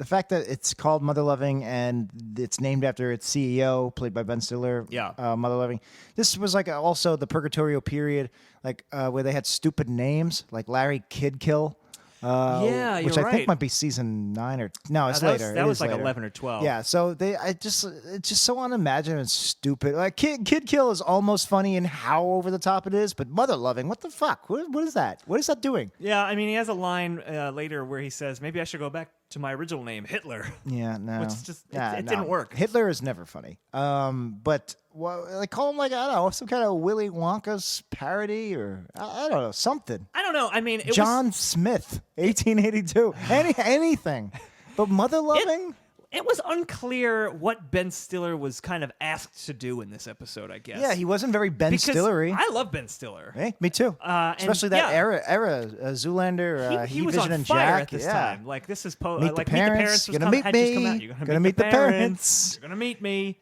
fact that it's called Mother Loving and it's named after its CEO, played by Ben Stiller. Yeah. Mother Loving. This was like also the purgatorial period, like where they had stupid names, like Larry Kidkill. Which I think might be season 9 or no, it's later. That was like later. 11 or 12. Yeah, so it's just so unimaginative and stupid. Like Kid Kill is almost funny in how over the top it is, but Mother Loving, what the fuck? What is that? What is that doing? Yeah, I mean, he has a line later where he says, "Maybe I should go back to my original name, Hitler." Yeah, no, which just it didn't work. Hitler is never funny. But like call him like, I don't know, some kind of Willy Wonka's parody or I don't know, something. I don't know. I mean, John Smith, 1882, anything. But Mother Loving. It was unclear what Ben Stiller was kind of asked to do in this episode, I guess. Yeah, he wasn't very Ben Stiller-y. I love Ben Stiller. Hey, me too. Especially that era, Zoolander, he was Vision, on and fire Jack. at this time. Like this is Meet the Parents. Was Gonna meet had me. just come out. You're gonna meet the parents. You're gonna meet me.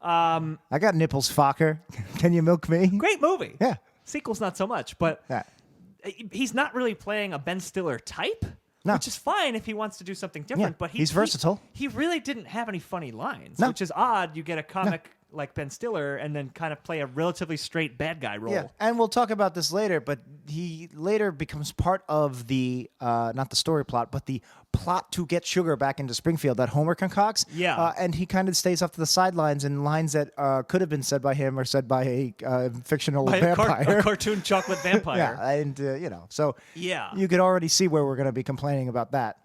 I got nipples, Fokker. Can you milk me? Great movie. Yeah. Sequel's not so much, but he's not really playing a Ben Stiller type. No. Which is fine if he wants to do something different, but he's versatile. He really didn't have any funny lines, No. which is odd. You get a comic like Ben Stiller and then kind of play a relatively straight bad guy role. Yeah, and we'll talk about this later, but he later becomes part of the, not the story plot, but the plot to get sugar back into Springfield that Homer concocts. Yeah. And he kind of stays off to the sidelines in lines that could have been said by him or said by a fictional vampire. A cartoon chocolate vampire. Yeah, and, so Yeah. you could already see where we're going to be complaining about that.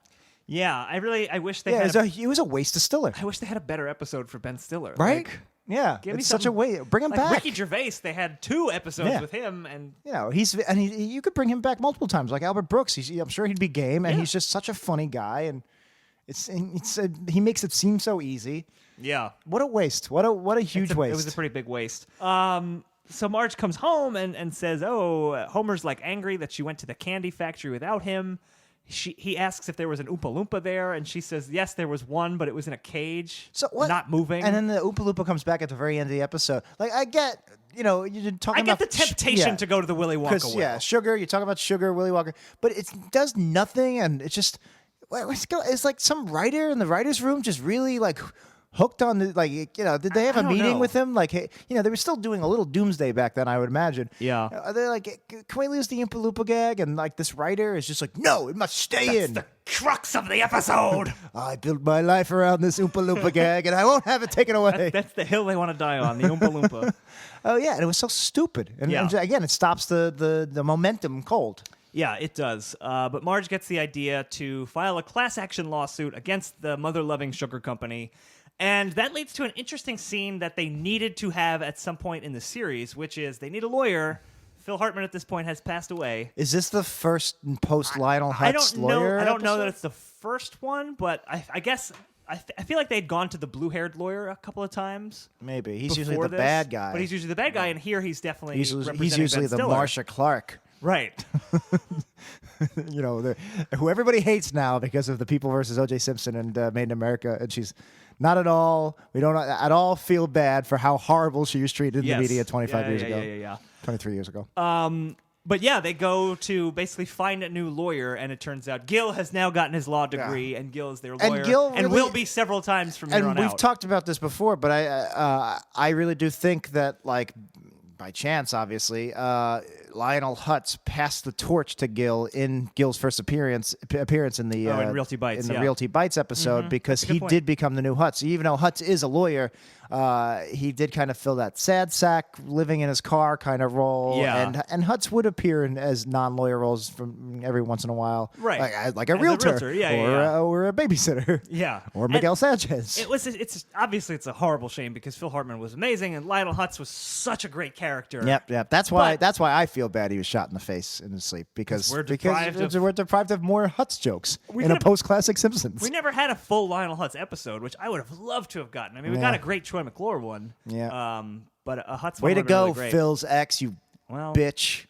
Yeah, I wish they Yeah, had it was a waste of Stiller. I wish they had a better episode for Ben Stiller. Right? Like, yeah, give me it's such a something- way. Bring him like back. Ricky Gervais, they had 2 episodes with him, and you could bring him back multiple times, like Albert Brooks. I'm sure he'd be game, and he's just such a funny guy, and he makes it seem so easy. yeah, What a waste! What a huge waste! It was a pretty big waste. So Marge comes home and says, "Oh, Homer's like angry that she went to the candy factory without him." He asks if there was an Oompa Loompa there, and she says, yes, there was one, but it was in a cage, not moving. And then the Oompa Loompa comes back at the very end of the episode. Like, I get, you're talking about... I get the temptation to go to the Willy Wonka world. Yeah, sugar, you talk about sugar, Willy Wonka, but it does nothing, and it's just... It's like some writer in the writer's room just really, like... hooked on the, did they have a meeting with him? Like, hey, they were still doing a little Doomsday back then, I would imagine. Yeah. They're like, can we lose the Oompa Loompa gag? And like this writer is just like, no, it must stay in. That's the crux of the episode. I built my life around this Oompa Loompa gag, and I won't have it taken away. That's the hill they want to die on, the Oompa Loompa. Oh yeah, and it was so stupid. And again, it stops the momentum cold. Yeah, it does. But Marge gets the idea to file a class action lawsuit against the mother-loving sugar company. And that leads to an interesting scene that they needed to have at some point in the series, which is they need a lawyer. Phil Hartman at this point has passed away. Is this the first post-Lionel Hutz lawyer I don't know episode? that it's the first one, but I guess I feel like they'd gone to the blue-haired lawyer a couple of times. Maybe. He's usually before the this, bad guy. But he's usually the bad guy, and here he's definitely He's representing usually Ben the Stiller. Marsha Clark. Right. You know, who everybody hates now because of the People versus O.J. Simpson and Made in America, and she's not at all. We don't at all feel bad for how horrible she was treated in the media 25 years ago. Yeah. 23 years ago. But yeah, they go to basically find a new lawyer, and it turns out Gil has now gotten his law degree, and Gil is their lawyer, and will be several times from here on out. And we've talked about this before, but I really do think that, like, by chance, obviously, Lionel Hutz passed the torch to Gil in Gil's first appearance in the in Realty Bites, Realty Bites episode, because he did become the new Hutz. Even though Hutz is a lawyer, he did kind of fill that sad sack living in his car kind of role. Yeah. And Hutz would appear as non-lawyer roles from every once in a while, right? Like a realtor, or a babysitter, or Miguel Sanchez. It's obviously it's a horrible shame because Phil Hartman was amazing and Lionel Hutz was such a great character. Yep. That's why I feel bad he was shot in the face in his sleep because we're deprived of more Hutz jokes in a post-classic Simpsons. We never had a full Lionel Hutz episode, which I would have loved to have gotten. I mean, we got a great Troy McClure one. Yeah. But a Hutz Way one to would go, really great. Phil's ex, you bitch.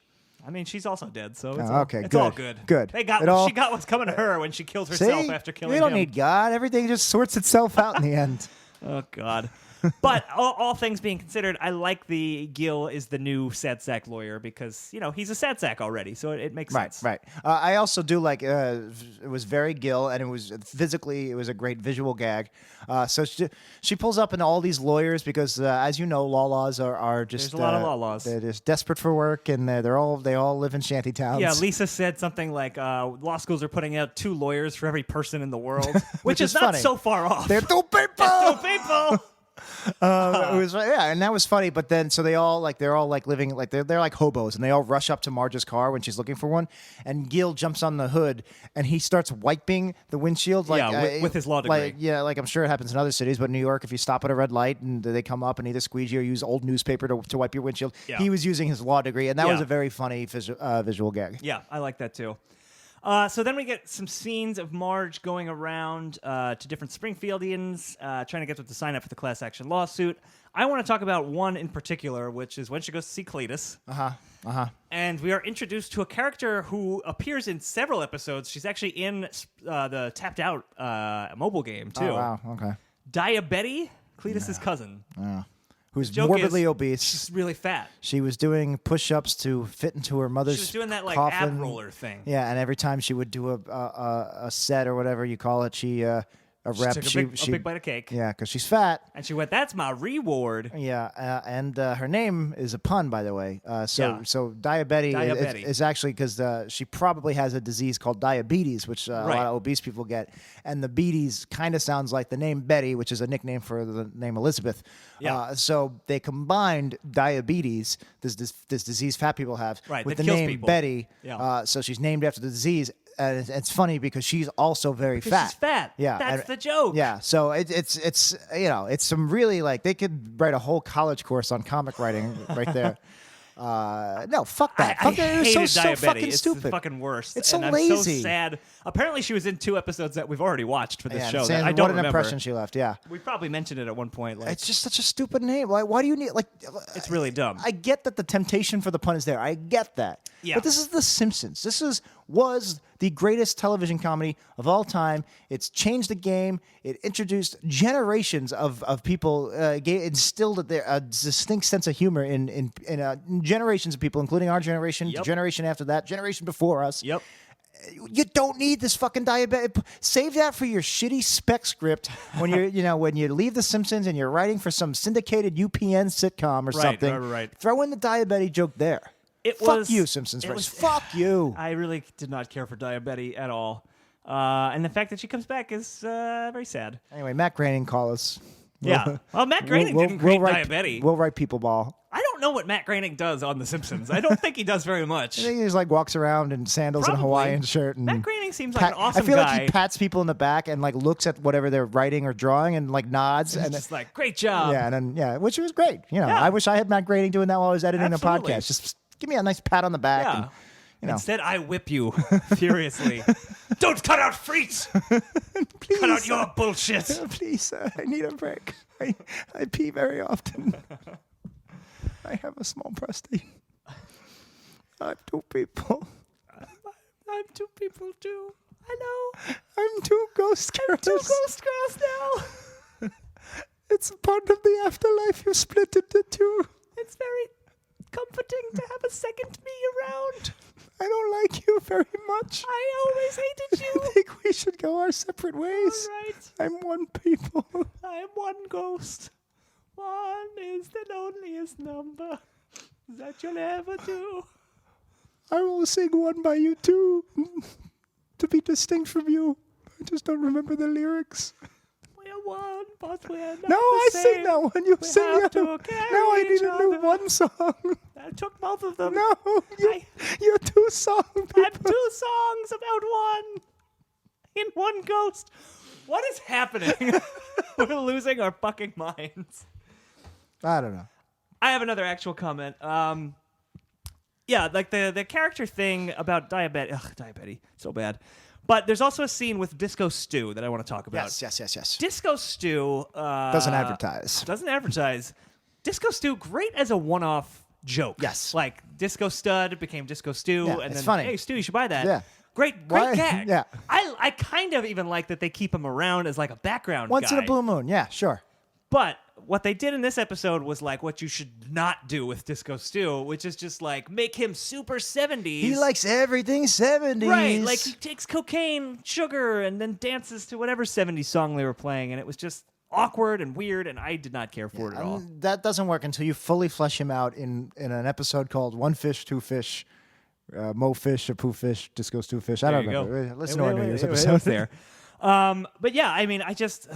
I mean, she's also dead, so it's, good. all good. Good. She got what's coming to her when she killed herself after killing him. We don't need God. Everything just sorts itself out in the end. Oh, God. But all things being considered, I like the Gil is the new sad sack lawyer because, he's a sad sack already, so it makes sense. Right. I also do like it was very Gil, and it was a great visual gag. So she pulls up into all these lawyers because, as you know, laws are just there's a lot of laws. They're just desperate for work, and they all live in shanty towns. Yeah, Lisa said something like law schools are putting out 2 lawyers for every person in the world, which is not funny. so far off. They're 2 people. They're 2 people. It was and that was funny. But then so they're all living like they're like hobos, and they all rush up to Marge's car when she's looking for one, and Gil jumps on the hood and he starts wiping the windshield with his law degree. Like I'm sure it happens in other cities, but in New York, if you stop at a red light and they come up and either squeegee or use old newspaper to wipe your windshield, he was using his law degree, and that was a very funny visual gag. Yeah, I like that too. So then we get some scenes of Marge going around to different Springfieldians, trying to get them to sign up for the class action lawsuit. I want to talk about one in particular, which is when she goes to see Cletus. And we are introduced to a character who appears in several episodes. She's actually in the Tapped Out mobile game, too. Oh, wow, okay. Diabetti, Cletus's cousin. Yeah. Who's morbidly obese. She's really fat. She was doing push-ups to fit into her mother's She was doing that coffin. ab roller thing. Yeah, and every time she would do a set or whatever you call it, she took a big bite of cake. Yeah, because she's fat. And she went, "That's my reward." Yeah, and her name is a pun, by the way. So Diabetti is actually because she probably has a disease called diabetes, which a lot of obese people get. And the beaties kind of sounds like the name Betty, which is a nickname for the name Elizabeth. Yeah. So they combined diabetes, this disease fat people have, with that the kills name people. Betty. Yeah. So she's named after the disease. And it's funny because she's also very fat. She's fat. Yeah, that's the joke. Yeah, so it's some really they could write a whole college course on comic writing right there. No, fuck that. I Fuck that. It was hated so Diabetti. fucking It's stupid. the fucking worst. It's so and lazy. I'm so sad. Apparently, she was in 2 episodes that we've already watched for this show. Saying That I don't what an remember. impression she left. Yeah, We probably mentioned it at one point. it's just such a stupid name. Why do you need It's really dumb. I get that the temptation for the pun is there. I get that. Yeah. But this is The Simpsons. This was the greatest television comedy of all time. It's changed the game. It introduced generations of people, instilled a distinct sense of humor in generations of people, including our generation, the generation after that, generation before us. Yep. You don't need this fucking diabetic. Save that for your shitty spec script when when you leave The Simpsons and you're writing for some syndicated UPN sitcom or something. Right. Throw in the diabetic joke there. Fuck you, Simpsons fans. Fuck you. I really did not care for Diabetti at all. And the fact that she comes back is very sad. Anyway, Matt Groening, call us. Yeah. Well, Matt Groening didn't create Diabetti. We'll write People Ball. I don't don't know what Matt Groening does on The Simpsons. I don't think he does very much. I think he just like walks around in sandals and a Probably. Hawaiian shirt. And Matt Groening seems like an awesome I feel guy. like he pats people in the back and like looks at whatever they're writing or drawing and like nods. He's And just like, great job. yeah, and then which was great. You know, Yeah. I wish I had Matt Groening doing that while I was editing Absolutely. a podcast. Just give me a nice pat on the back. Yeah. And, you know. Instead, I whip you furiously. Don't cut out Freets! Please, Cut out your bullshit! please, I need a break. I pee very often. I have a small prostate. I'm two people. I'm two people too. I know. I'm two ghost girls. Two ghost girls now. It's a part of the afterlife. You split into two. It's very comforting to have a second me around. I don't like you very much. I always hated you. I think we should go our separate ways. All right. I'm one people. I am one ghost. One is the loneliest number that you'll ever do. I will sing one by you too, to be distinct from you. I just don't remember the lyrics. We're one, but we're not No, the I same. sing that one. You We sing the have to other one. carry Now I need each a new other. one song. I took both of them. No, you're two song people. I have two songs about one. In one ghost. What is happening? We're losing our fucking minds. I don't know. I have another actual comment. Yeah, like the character thing about diabetes, so bad. But there's also a scene with Disco Stew that I want to talk about. Yes. Disco Stew Doesn't advertise. Doesn't advertise. Disco Stew, great as a one-off joke. Yes. Like Disco Stud became Disco Stew, Yeah, and it's then funny. hey Stu, you should buy that. Yeah. Great Why- gag. yeah. I kind of even like that they keep him around as like a background Once guy. in a blue moon. Yeah, sure. But what they did in this episode was like what you should not do with Disco Stew, which is just like make him super 70s. He likes everything 70s. Right, like he takes cocaine, sugar, and then dances to whatever 70s song they were playing, and it was just awkward and weird, and I did not care for it at all. That doesn't work until you fully flesh him out in an episode called One Fish, Two Fish, Mo Fish, or Pooh Fish, Disco Stew Fish. I There don't you know. go. Listen to our New Year's It episode. was there. But yeah, I mean, I just...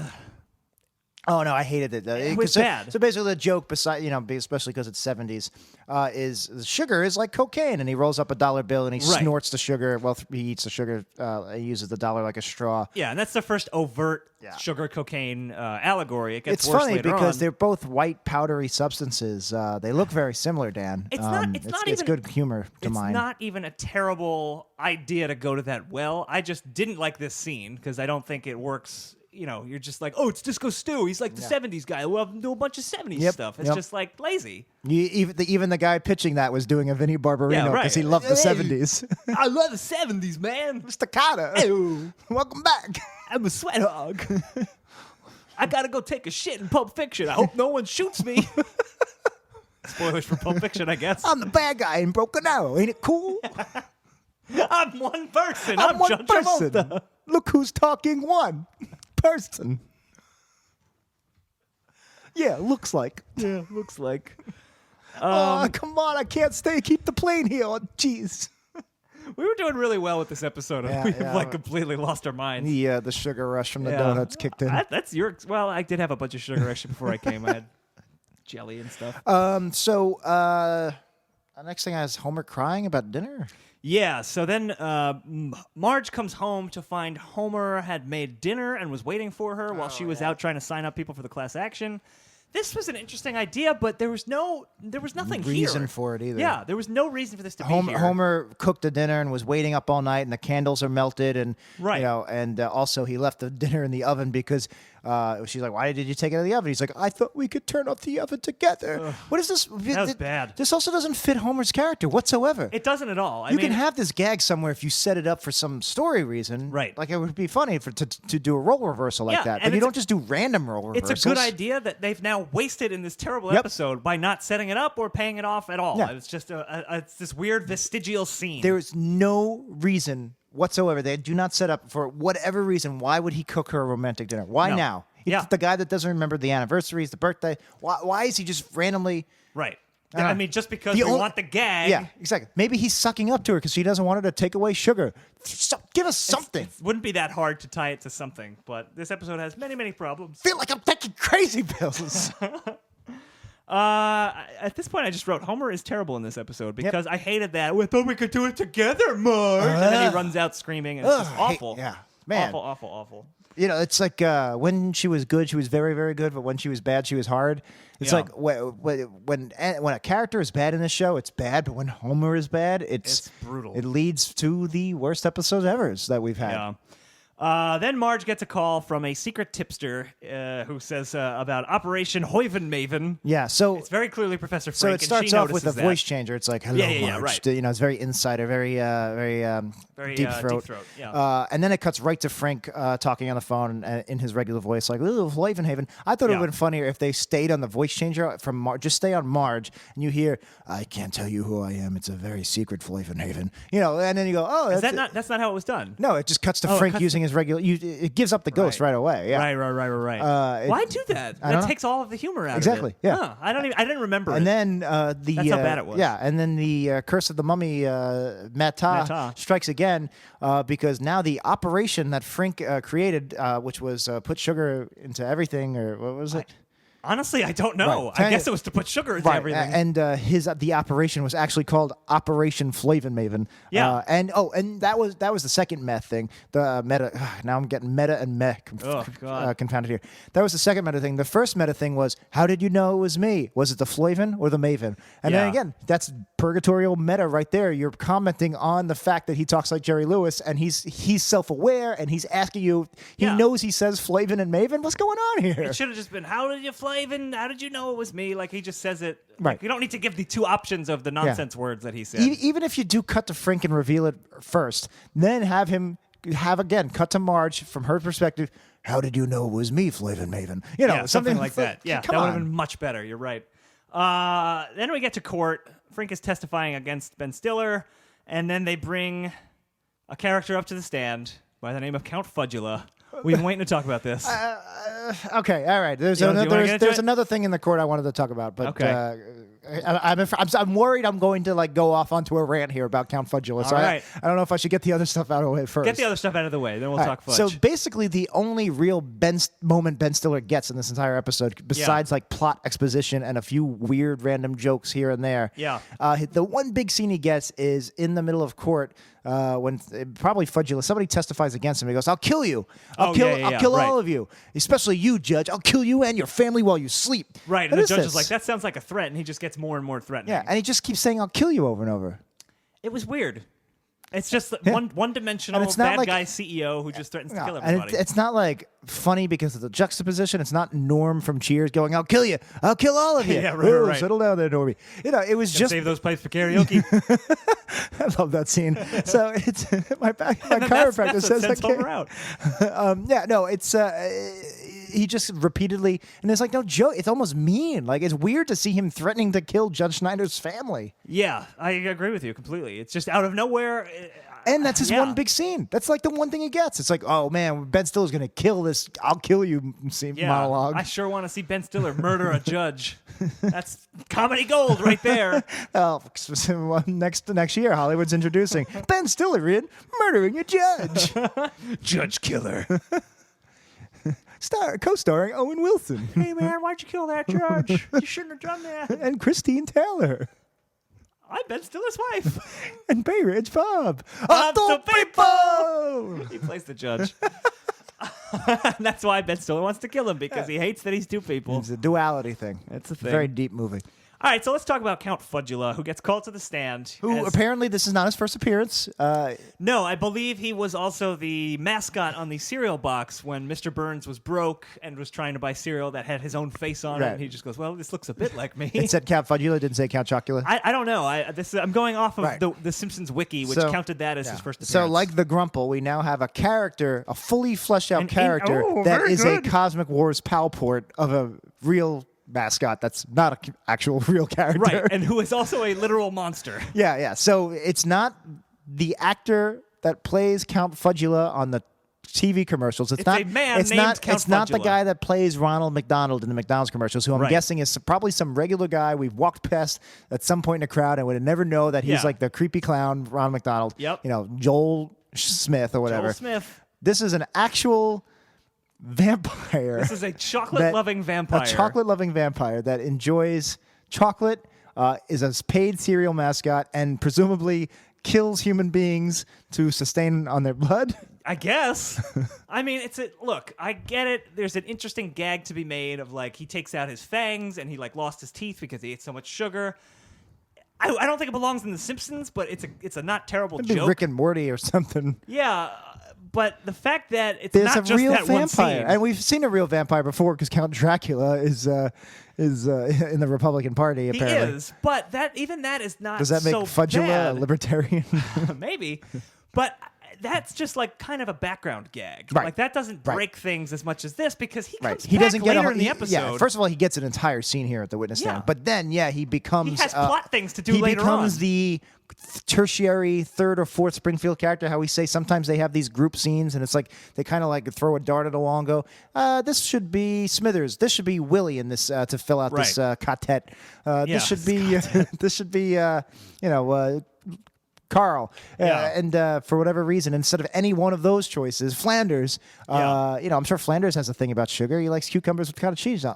Oh no, I hated it. It was bad. So basically, the joke, beside especially because it's 70s, is sugar is like cocaine, and he rolls up a dollar bill and he Right. snorts the sugar. Well, he eats the sugar. He uses the dollar like a straw. Yeah, and that's the first overt Yeah. sugar cocaine allegory. It gets It's worse funny later because on. they're both white powdery substances. They look very similar, Dan. It's not It's even good humor to It's mine. not even a terrible idea to go to that well. I just didn't like this scene because I don't think it works. You know, you're just like, oh, it's Disco Stew. He's like the 70s guy. We'll do a bunch of 70s Yep, stuff. It's yep. just like lazy. Even the guy pitching that was doing a Vinnie Barbarino Yeah, because right. he loved the Hey. 70s. I love the 70s, man. Mr. Carter, Ew. welcome back. I'm a sweat hog. I gotta go take a shit in Pulp Fiction. I hope no one shoots me. Spoilers for Pulp Fiction, I guess. I'm the bad guy in Broken Arrow. Ain't it cool? I'm one person. I'm one John person. Travolta. Look who's talking. One person. Yeah, looks like. Yeah, looks like. Oh, come on. I can't stay. Keep the plane here. Oh, jeez. We were doing really well with this episode. Yeah, We've yeah. like completely lost our minds. The sugar rush from the Yeah. donuts kicked in. That's your. Well, I did have a bunch of sugar actually before I came. I had jelly and stuff. The next thing I is Homer crying about dinner. Yeah, so then Marge comes home to find Homer had made dinner and was waiting for her while she was out trying to sign up people for the class action. This was an interesting idea, but there was nothing Reason here. for it either. Yeah, there was no reason for this to be here. Homer cooked the dinner and was waiting up all night, and the candles are melted, and Right. and also he left the dinner in the oven because she's like, "Why did you take it out of the oven?" He's like, "I thought we could turn off the oven together." What is this? That was bad. This also doesn't fit Homer's character whatsoever. It doesn't at all. I You mean, can have this gag somewhere if you set it up for some story reason, Right. Like it would be funny to do a role reversal like Yeah, that, and but you it's don't just do random role reversals. it's a good idea that they've now wasted in this terrible Yep. episode by not setting it up or paying it off at all. Yeah. It's just it's this weird vestigial scene. There is no reason whatsoever. They do not set up for whatever reason. Why would he cook her a romantic dinner? Why No. now? It's Yeah. the guy that doesn't remember the anniversaries, the birthday. Why is he just randomly? Right. don't I know. mean, just because The we only- want the gag. Yeah, exactly. Maybe he's sucking up to her because she doesn't want her to take away sugar. Give us something. It wouldn't be that hard to tie it to something, but this episode has many, many problems. Feel like I'm taking crazy pills. At this point, I just wrote, Homer is terrible in this episode because I hated that. We thought we could do it together, Marge. And then he runs out screaming. And it's just awful. Man. Awful. You know, it's like when she was good, she was very, very good. But when she was bad, she was hard. It's like when a character is bad in this show, it's bad. But when Homer is bad, it's brutal. It leads to the worst episodes ever that we've had. Yeah. Then Marge gets a call from a secret tipster who says about Operation Maven. Yeah, so it's very clearly Professor Frank. So it starts off with a voice changer. It's like, "Hello, Marge." Right. You know, it's very insider, very deep throat. Yeah. And then it cuts right to Frank talking on the phone in his regular voice, like, "Ooh, Haven." I thought it would have been funnier if they stayed on the voice changer from Marge. Just stay on Marge, and you hear, "I can't tell you who I am. It's a very secret Haven." You know, and then you go, "Oh, that's not how it was done." No, it just cuts to Frank using his regular. It gives up the ghost right away. Yeah. Right. Why do that? That takes all of the humor out of it. Yeah. Huh, I didn't remember. And it. then that's how bad it was. Yeah, and then the Curse of the Mummy, Matt strikes again because now the operation that Frank created, which was put sugar into everything, or what was it? Honestly, I don't know. Right. I guess it was to put sugar into everything. And the operation was actually called Operation Maven. Yeah. And that was the second meth thing. The meta. Now I'm getting meta and meh confounded here. That was the second meta thing. The first meta thing was, how did you know it was me? Was it the Flavin or the Maven? And then again, that's purgatorial meta right there. You're commenting on the fact that he talks like Jerry Lewis, and he's self-aware, and he's asking you. He knows he says Flavin and Maven. What's going on here? It should have just been, how did you Flavin? How did you know it was me? Like, he just says it. Right. Like, you don't need to give the two options of the nonsense words that he said. Even if you do cut to Frank and reveal it first, then have him again cut to Marge from her perspective. How did you know it was me, Flavin Maven? You know, something like that. Yeah, come that would have on. been much better. You're right. Then we get to court. Frank is testifying against Ben Stiller, and then they bring a character up to the stand by the name of Count Fudula. We've been waiting to talk about this. Okay, all right. There's another thing in the court I wanted to talk about, but I'm worried I'm going to go off onto a rant here about Count Fudula. So I don't know if I should get the other stuff out of the way first. Get the other stuff out of the way, then we'll talk fudge. So basically, the only real moment Ben Stiller gets in this entire episode, besides plot exposition and a few weird random jokes here and there, the one big scene he gets is in the middle of court. When probably Fudula, somebody testifies against him. He goes, "I'll kill you. I'll kill all of you, especially you, Judge. I'll kill you and your family while you sleep." Right, and the judge is like, "That sounds like a threat," and he just gets more and more threatening. Yeah, and he just keeps saying, "I'll kill you" over and over. It was weird. It's just one-dimensional bad guy CEO who just threatens to kill everybody. And it's not funny because of the juxtaposition. It's not Norm from Cheers going, "I'll kill you. I'll kill all of you." Yeah, right. Settle down there, Normie. You know, it was just save those pipes for karaoke. I love that scene. So it's my chiropractor says I can't. Out. It's he just repeatedly, and it's no joke. It's almost mean. It's weird to see him threatening to kill Judge Snyder's family. Yeah, I agree with you completely. It's just out of nowhere. And that's his one big scene. That's the one thing he gets. It's oh man, Ben Stiller's gonna kill this "I'll kill you" monologue. I sure want to see Ben Stiller murder a judge. That's comedy gold right there. Well, next year, Hollywood's introducing Ben Stiller in murdering a judge. Judge killer. Co-starring Owen Wilson. Hey man, why'd you kill that judge? You shouldn't have done that. And Christine Taylor. I'm Ben Stiller's wife. And Bay Ridge Bob. Otto people! He plays the judge. And that's why Ben Stiller wants to kill him, because he hates that he's two people. It's a duality thing. It's a thing. Very deep movie. All right, so let's talk about Count Fudula, who gets called to the stand. Who apparently this is not his first appearance. No, I believe he was also the mascot on the cereal box when Mr. Burns was broke and was trying to buy cereal that had his own face on it. And he just goes, "Well, this looks a bit like me." It said Count Fudula, didn't say Count Chocula. I don't know. I'm going off of the Simpsons wiki, which counted that as his first appearance. So like the Grumple, we now have a character, a fully fleshed out character that is a Cosmic Wars PAL port of a real mascot that's not an actual real character. Right, and who is also a literal monster. Yeah. So it's not the actor that plays Count Fudula on the TV commercials. It's not a man it's named not Count it's not the Fudula. Guy that plays Ronald McDonald in the McDonald's commercials, who I'm guessing is probably some regular guy we've walked past at some point in a crowd and would never know that he's the creepy clown Ronald McDonald. Yep. Joel Smith or whatever. Joel Smith. This is an actual vampire. This is a chocolate-loving vampire. A chocolate-loving vampire that enjoys chocolate, is a paid cereal mascot, and presumably kills human beings to sustain on their blood. I guess. I mean, look, I get it. There's an interesting gag to be made of, like, he takes out his fangs and he, like, lost his teeth because he ate so much sugar. I don't think it belongs in The Simpsons, but it's a not terrible It'd be joke. Rick and Morty or something. Yeah, but the fact that it's There's not a just real that vampire, one scene. and we've seen a real vampire before because Count Dracula is in the Republican Party. Apparently, he is. But that is not. Does that make so Fudgula bad. a libertarian? Maybe, but that's just like kind of a background gag. Right. Like that doesn't break things as much as this because he comes He back doesn't get later in the episode. Yeah, first of all, he gets an entire scene here at the witness stand, but then he becomes. He has plot things to do later on. He becomes the tertiary third or fourth Springfield character. How we say sometimes they have these group scenes, and it's like they kind of like throw a dart at a wall and go, "This should be Smithers. This should be Willie in this to fill out this quartet. This should be this should be Carl." And for whatever reason, instead of any one of those choices, Flanders, I'm sure Flanders has a thing about sugar. He likes cucumbers with cottage cheese on.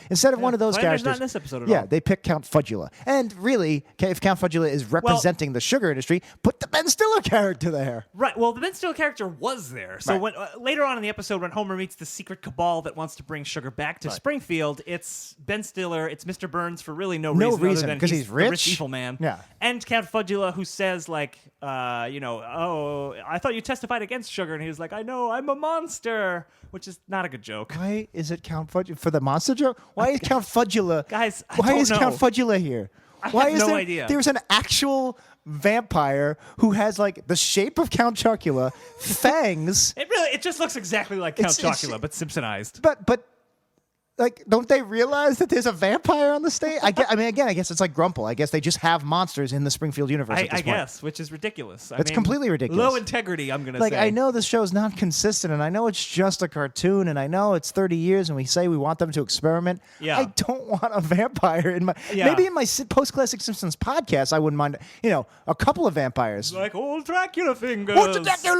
Instead of one of those Flanders characters. not in this episode at all. They pick Count Fudgula. And really, if Count Fudgula is representing the sugar industry, put the Ben Stiller character there. Right. Well, the Ben Stiller character was there. So when later on in the episode, when Homer meets the secret cabal that wants to bring sugar back to Springfield, it's Ben Stiller, it's Mr. Burns for really no reason because he's rich, the rich evil man. Yeah. And Count Fudgula, who says like, oh, I thought you testified against sugar, and he was like, I know, I'm a monster, which is not a good joke. Why is it Count Fudgula for the monster joke? Why is Count Fudgula? Guys, why is Count Fudgula here? I have no idea. There's an actual vampire who has like the shape of Count Chocula, fangs. It just looks exactly like Count Chocula, but Simpsonized. But like, don't they realize that there's a vampire on the stage? I guess it's like Grumple. I guess they just have monsters in the Springfield universe at this point. Guess, which is ridiculous. It's completely ridiculous. Low integrity, I'm going to say. I know this show's not consistent, and I know it's just a cartoon, and I know it's 30 years, and we say we want them to experiment. Yeah. I don't want a vampire in my... Maybe in my post-classic Simpsons podcast, I wouldn't mind, a couple of vampires. Like old Dracula fingers. Old Dracula!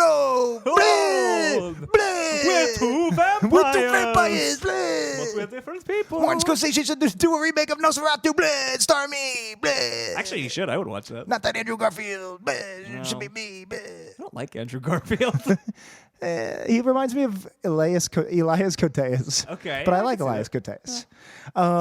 Oh, we're two vampires. We're two vampires! But we're different people. Martin Scorsese should do a remake of Nosferatu, bleh, star me, bleh. Actually, you should. I would watch that. Not that Andrew Garfield, bleh, it should be me, bleh. I don't like Andrew Garfield. He reminds me of Elias Koteas. Okay. But I like Elias Koteas.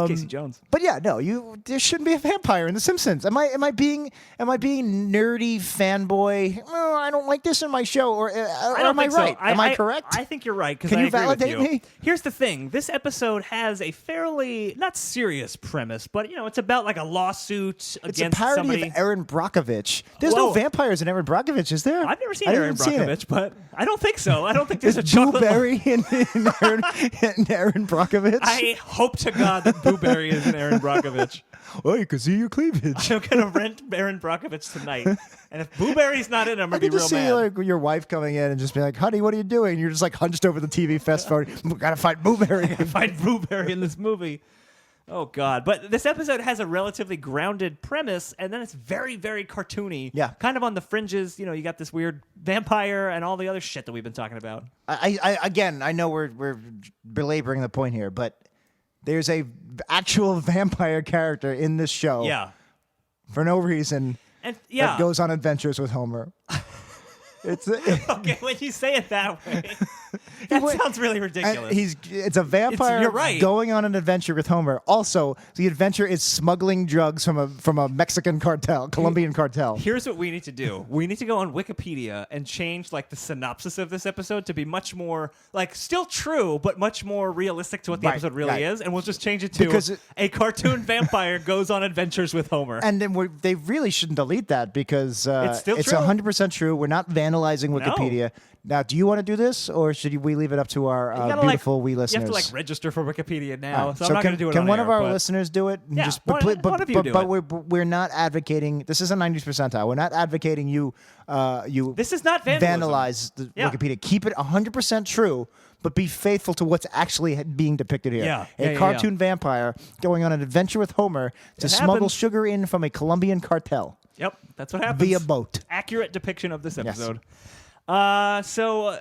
Casey Jones. But yeah, no, there shouldn't be a vampire in The Simpsons. Am I being nerdy fanboy? Oh, I don't like this in my show, or am I right? Am I correct? I think you're right. Can you validate me? Here's the thing: this episode has a fairly not serious premise, but it's about like a lawsuit against it's a parody somebody. of Erin Brockovich. There's no vampires in Erin Brockovich, is there? I've never seen Erin Brockovich, but I don't think so. I don't think there's a chocolate. Blueberry in Erin Brockovich. I hope to God that Blueberry is in Erin Brockovich. Oh, you can see your cleavage. I'm gonna rent Erin Brockovich tonight, and if Blueberry's not in, I'm gonna be real mad. I can see your wife coming in and just be like, "Honey, what are you doing?" And you're just like hunched over the TV, fast forward. Gotta find Blueberry. Find Blueberry in this movie. Oh God! But this episode has a relatively grounded premise, and then it's very, very cartoony. Yeah, kind of on the fringes. You got this weird vampire and all the other shit that we've been talking about. I know we're belaboring the point here, but there's a actual vampire character in this show. Yeah, for no reason. And that goes on adventures with Homer. Okay, when you say it that way, that sounds really ridiculous. It's a vampire you're right. going on an adventure with Homer. Also, the adventure is smuggling drugs from a Mexican cartel, Colombian cartel. Here's what we need to do. We need to go on Wikipedia and change like the synopsis of this episode to be much more still true, but much more realistic to what the episode really is. And we'll just change it to a cartoon vampire goes on adventures with Homer. And then they really shouldn't delete that because it's still it's true. 100% true. We're not vandalizing Wikipedia. No. Now, do you want to do this, or should we leave it up to our beautiful wee listeners? You have to register for Wikipedia now, right. so I'm not going to do it. Can one of our listeners do it? Yeah, one of you do it. We're not advocating. This is a 90th percentile. We're not advocating you. This is not vandalism. Vandalize the Wikipedia. Keep it 100% true, but be faithful to what's actually being depicted here. A cartoon vampire going on an adventure with Homer to smuggle sugar in from a Colombian cartel. Yep, that's what happens. Via boat. Accurate depiction of this episode. Yes. So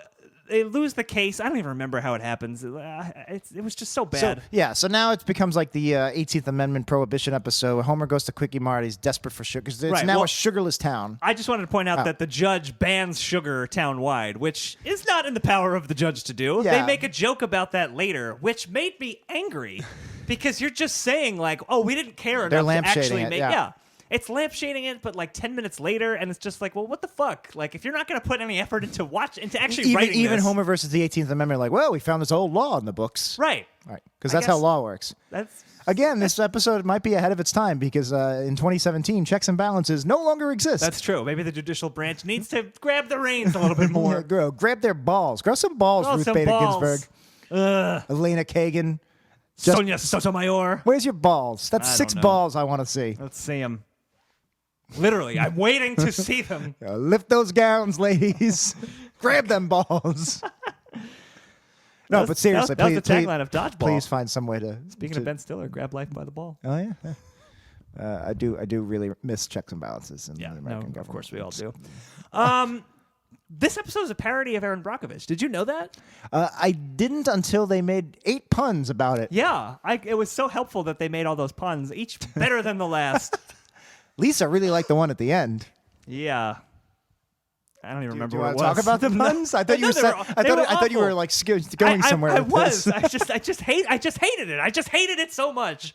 they lose the case. I don't even remember how it happens. It was just so bad. So now it becomes like the 18th Amendment Prohibition episode. Homer goes to Quickie Mart. He's desperate for sugar because it's now a sugarless town. I just wanted to point out that the judge bans sugar town-wide, which is not in the power of the judge to do. Yeah. They make a joke about that later, which made me angry because you're just saying like, oh, we didn't care enough to actually make It's lampshading it, but like 10 minutes later, and it's just like, well, what the fuck? Like, if you're not going to put any effort into actually writing even this. Homer versus the 18th Amendment, like, well, we found this old law in the books. Right. Because that's how law works. Again, this episode might be ahead of its time because in 2017, checks and balances no longer exist. That's true. Maybe the judicial branch needs to grab the reins a little bit more. Grab their balls. Grow some balls, Ruth Bader Ginsburg. Elena Kagan. Sonia Sotomayor. Where's your balls? That's 6 balls I want to see. Let's see them. Literally, I'm waiting to see them. Lift those gowns, ladies. Grab them balls. No, but seriously, that was the tagline of Dodgeball. Please find some way to. Speaking of Ben Stiller, grab life by the ball. Oh yeah. I do really miss checks and balances in the American government. Of course we all do. This episode is a parody of Erin Brockovich. Did you know that? I didn't until they made 8 puns about it. Yeah, it was so helpful that they made all those puns, each better than the last. Lisa really liked the one at the end. Yeah. I don't even remember what it was. Do you want to talk about the puns? I thought you were I thought you were like going somewhere. I with was. This. I just hated it. I just hated it so much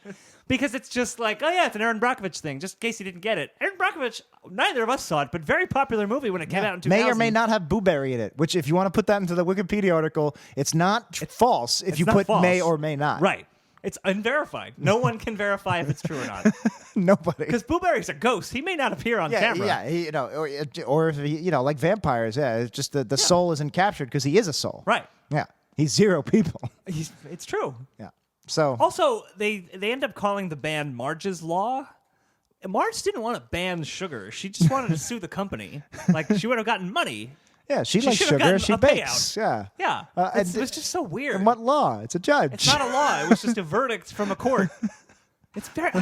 because it's just like, oh yeah, it's an Erin Brockovich thing. Just in case you didn't get it, Erin Brockovich. Neither of us saw it, but very popular movie when it came out in 2000. May or may not have Booberry in it. Which, if you want to put that into the Wikipedia article, it's not false. If you put may or may not, right. It's unverified. No one can verify if it's true or not. Nobody. Because Boo Berry's a ghost. He may not appear on camera. Yeah, or if he, like vampires. Yeah, it's just the soul isn't captured because he is a soul. Right. Yeah, he's 0 people. It's true. Yeah. So also they end up calling the band Marge's Law. Marge didn't want to ban sugar. She just wanted to sue the company. Like she would have gotten money. Yeah, she likes sugar. She bakes. Payout. Yeah. It was just so weird. And what law? It's a judge. It's not a law. It was just a verdict from a court. It's very.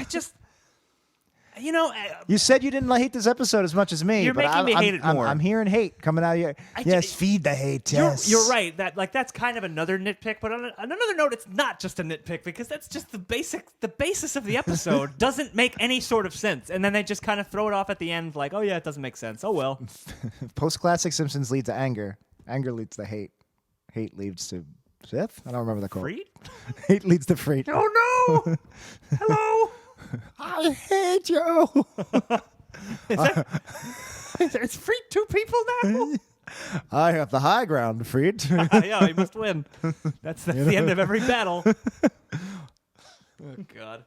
You said you didn't hate this episode as much as me. You're making me hate it more. I'm hearing hate coming out of you. Yes, feed the hate. Yes. You're right. That's kind of another nitpick. But on another note, it's not just a nitpick because that's just the basis of the episode doesn't make any sort of sense. And then they just kind of throw it off at the end like, oh yeah, it doesn't make sense. Oh well. Post-classic Simpsons leads to anger. Anger leads to hate. Hate leads to Sith? I don't remember the quote. Freed? Hate leads to freed. Oh no! Hello! I hate you. Is Freed 2 people now? I have the high ground, Freed. Yeah, he must win. That's the end of every battle. Oh God.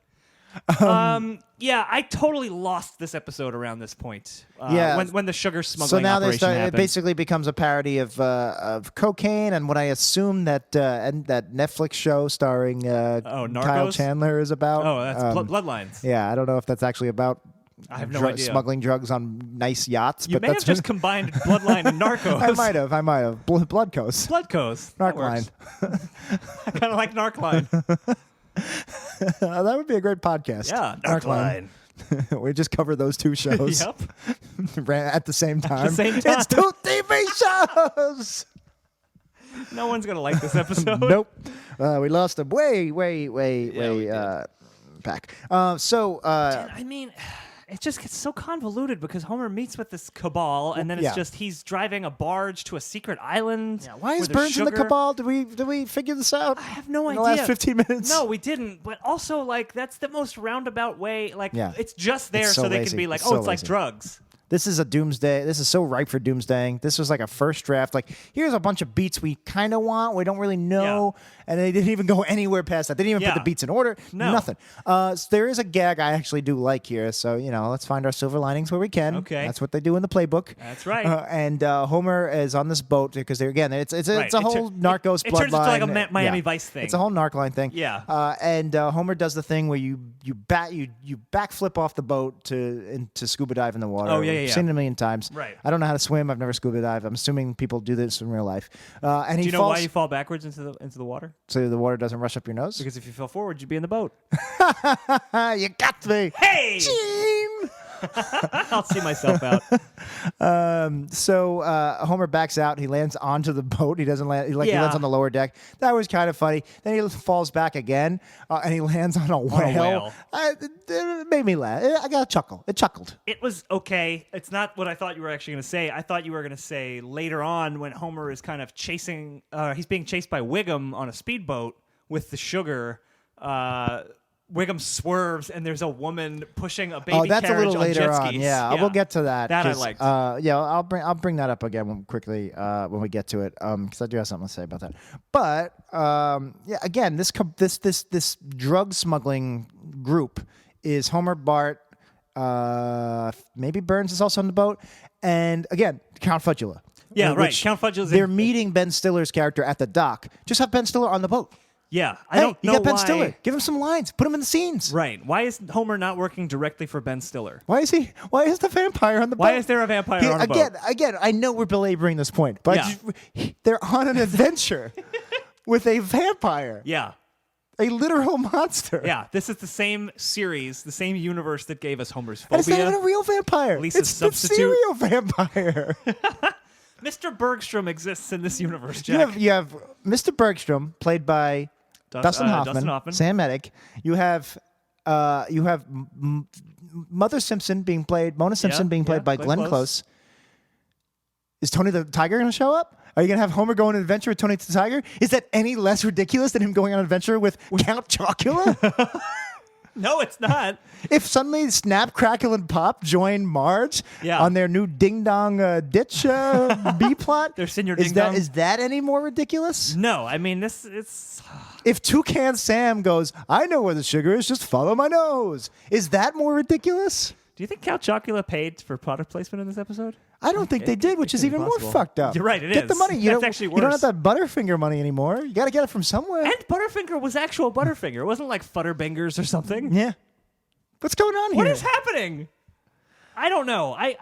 Yeah, I totally lost this episode around this point. When the sugar smuggling operation happened. It basically becomes a parody of cocaine and what I assume that Netflix show starring Kyle Chandler is about. Oh, that's Bloodlines. Yeah, I don't know if that's actually about. I have no idea. Smuggling drugs on nice yachts. You may have just combined Bloodline and Narcos. I might have. Blood Coast. Blood Coast. Narcline. I kind of like Narcline. That would be a great podcast. Yeah, Narcline. We just cover those 2 shows. Yep. At the same time. At the same time. It's 2 TV shows. No one's going to like this episode. Nope. We lost them way back. I mean, it just gets so convoluted because Homer meets with this cabal, and then it's just he's driving a barge to a secret island. Yeah, why is Burns in the cabal? Did we figure this out? I have no idea. In the last 15 minutes? No, we didn't. But also, like, that's the most roundabout way. Like, it's just there so they can be like, it's like drugs. This is a doomsday. This is so ripe for doomsdaying. This was like a first draft. Like, here's a bunch of beats we kind of want. We don't really know. Yeah. And they didn't even go anywhere past that. They didn't even put the beats in order. No. Nothing. So there is a gag I actually do like here. So, let's find our silver linings where we can. Okay. That's what they do in the playbook. That's right. And Homer is on this boat because it's a whole Narcos bloodline. It turns into like a Miami Vice thing. It's a whole Narcline thing. Yeah. And Homer does the thing where you backflip off the boat into scuba dive in the water. Oh, yeah. I've seen it a million times. Right. I don't know how to swim. I've never scuba dived. I'm assuming people do this in real life. And do you know why you fall backwards into the water? So the water doesn't rush up your nose? Because if you fell forward, you'd be in the boat. You got me. Hey! Gene! I'll see myself out. So Homer backs out. He lands onto the boat. He doesn't land. He lands on the lower deck. That was kind of funny. Then he falls back again, and he lands on a whale. It made me laugh. I got a chuckle. It chuckled. It was okay. It's not what I thought you were actually going to say. I thought you were going to say later on when Homer is kind of chasing. He's being chased by Wiggum on a speedboat with the sugar. Wiggum swerves and there's a woman pushing a baby that's a little carriage later on jet on. skis. Yeah, we'll get to that. That I liked. I'll bring that up again quickly when we get to it because I do have something to say about that. But again, this drug smuggling group is Homer, Bart, maybe Burns is also on the boat, and again Count Fudula. Yeah, right. Count Fudula's. They're meeting Ben Stiller's character at the dock. Just have Ben Stiller on the boat. Yeah, I don't know you got Ben why. Stiller. Give him some lines. Put him in the scenes. Right. Why is Homer not working directly for Ben Stiller? Why is the vampire on the boat? Why is there a vampire on the boat? Again, I know we're belaboring this point, but they're on an adventure with a vampire. Yeah. A literal monster. Yeah, this is the same series, the same universe that gave us Homer's And it's phobia. not even a real vampire. Lisa's It's substitute. the serial vampire. Mr. Bergstrom exists in this universe, Jack. You have Mr. Bergstrom, played by Dustin Hoffman, Sam Medic. You have Mother Simpson being played, Mona Simpson being played by Glenn Close. Is Tony the Tiger going to show up? Are you going to have Homer go on an adventure with Tony the Tiger? Is that any less ridiculous than him going on an adventure with Count Chocula? No, it's not. If suddenly Snap, Crackle, and Pop join Marge on their new Ding Dong Ditch B plot, Their senior Ding Dong. Is that any more ridiculous? No, I mean, it's... If Toucan Sam goes, I know where the sugar is, just follow my nose. Is that more ridiculous? Do you think Count Chocula paid for product placement in this episode? I don't think they did, which is even more fucked up. You're right, it Get is. the money. That's actually worse. You don't have that Butterfinger money anymore. You got to get it from somewhere. And Butterfinger was actual Butterfinger. It wasn't like Futterbangers or something. Yeah. What's going on here? What is happening? I don't know. I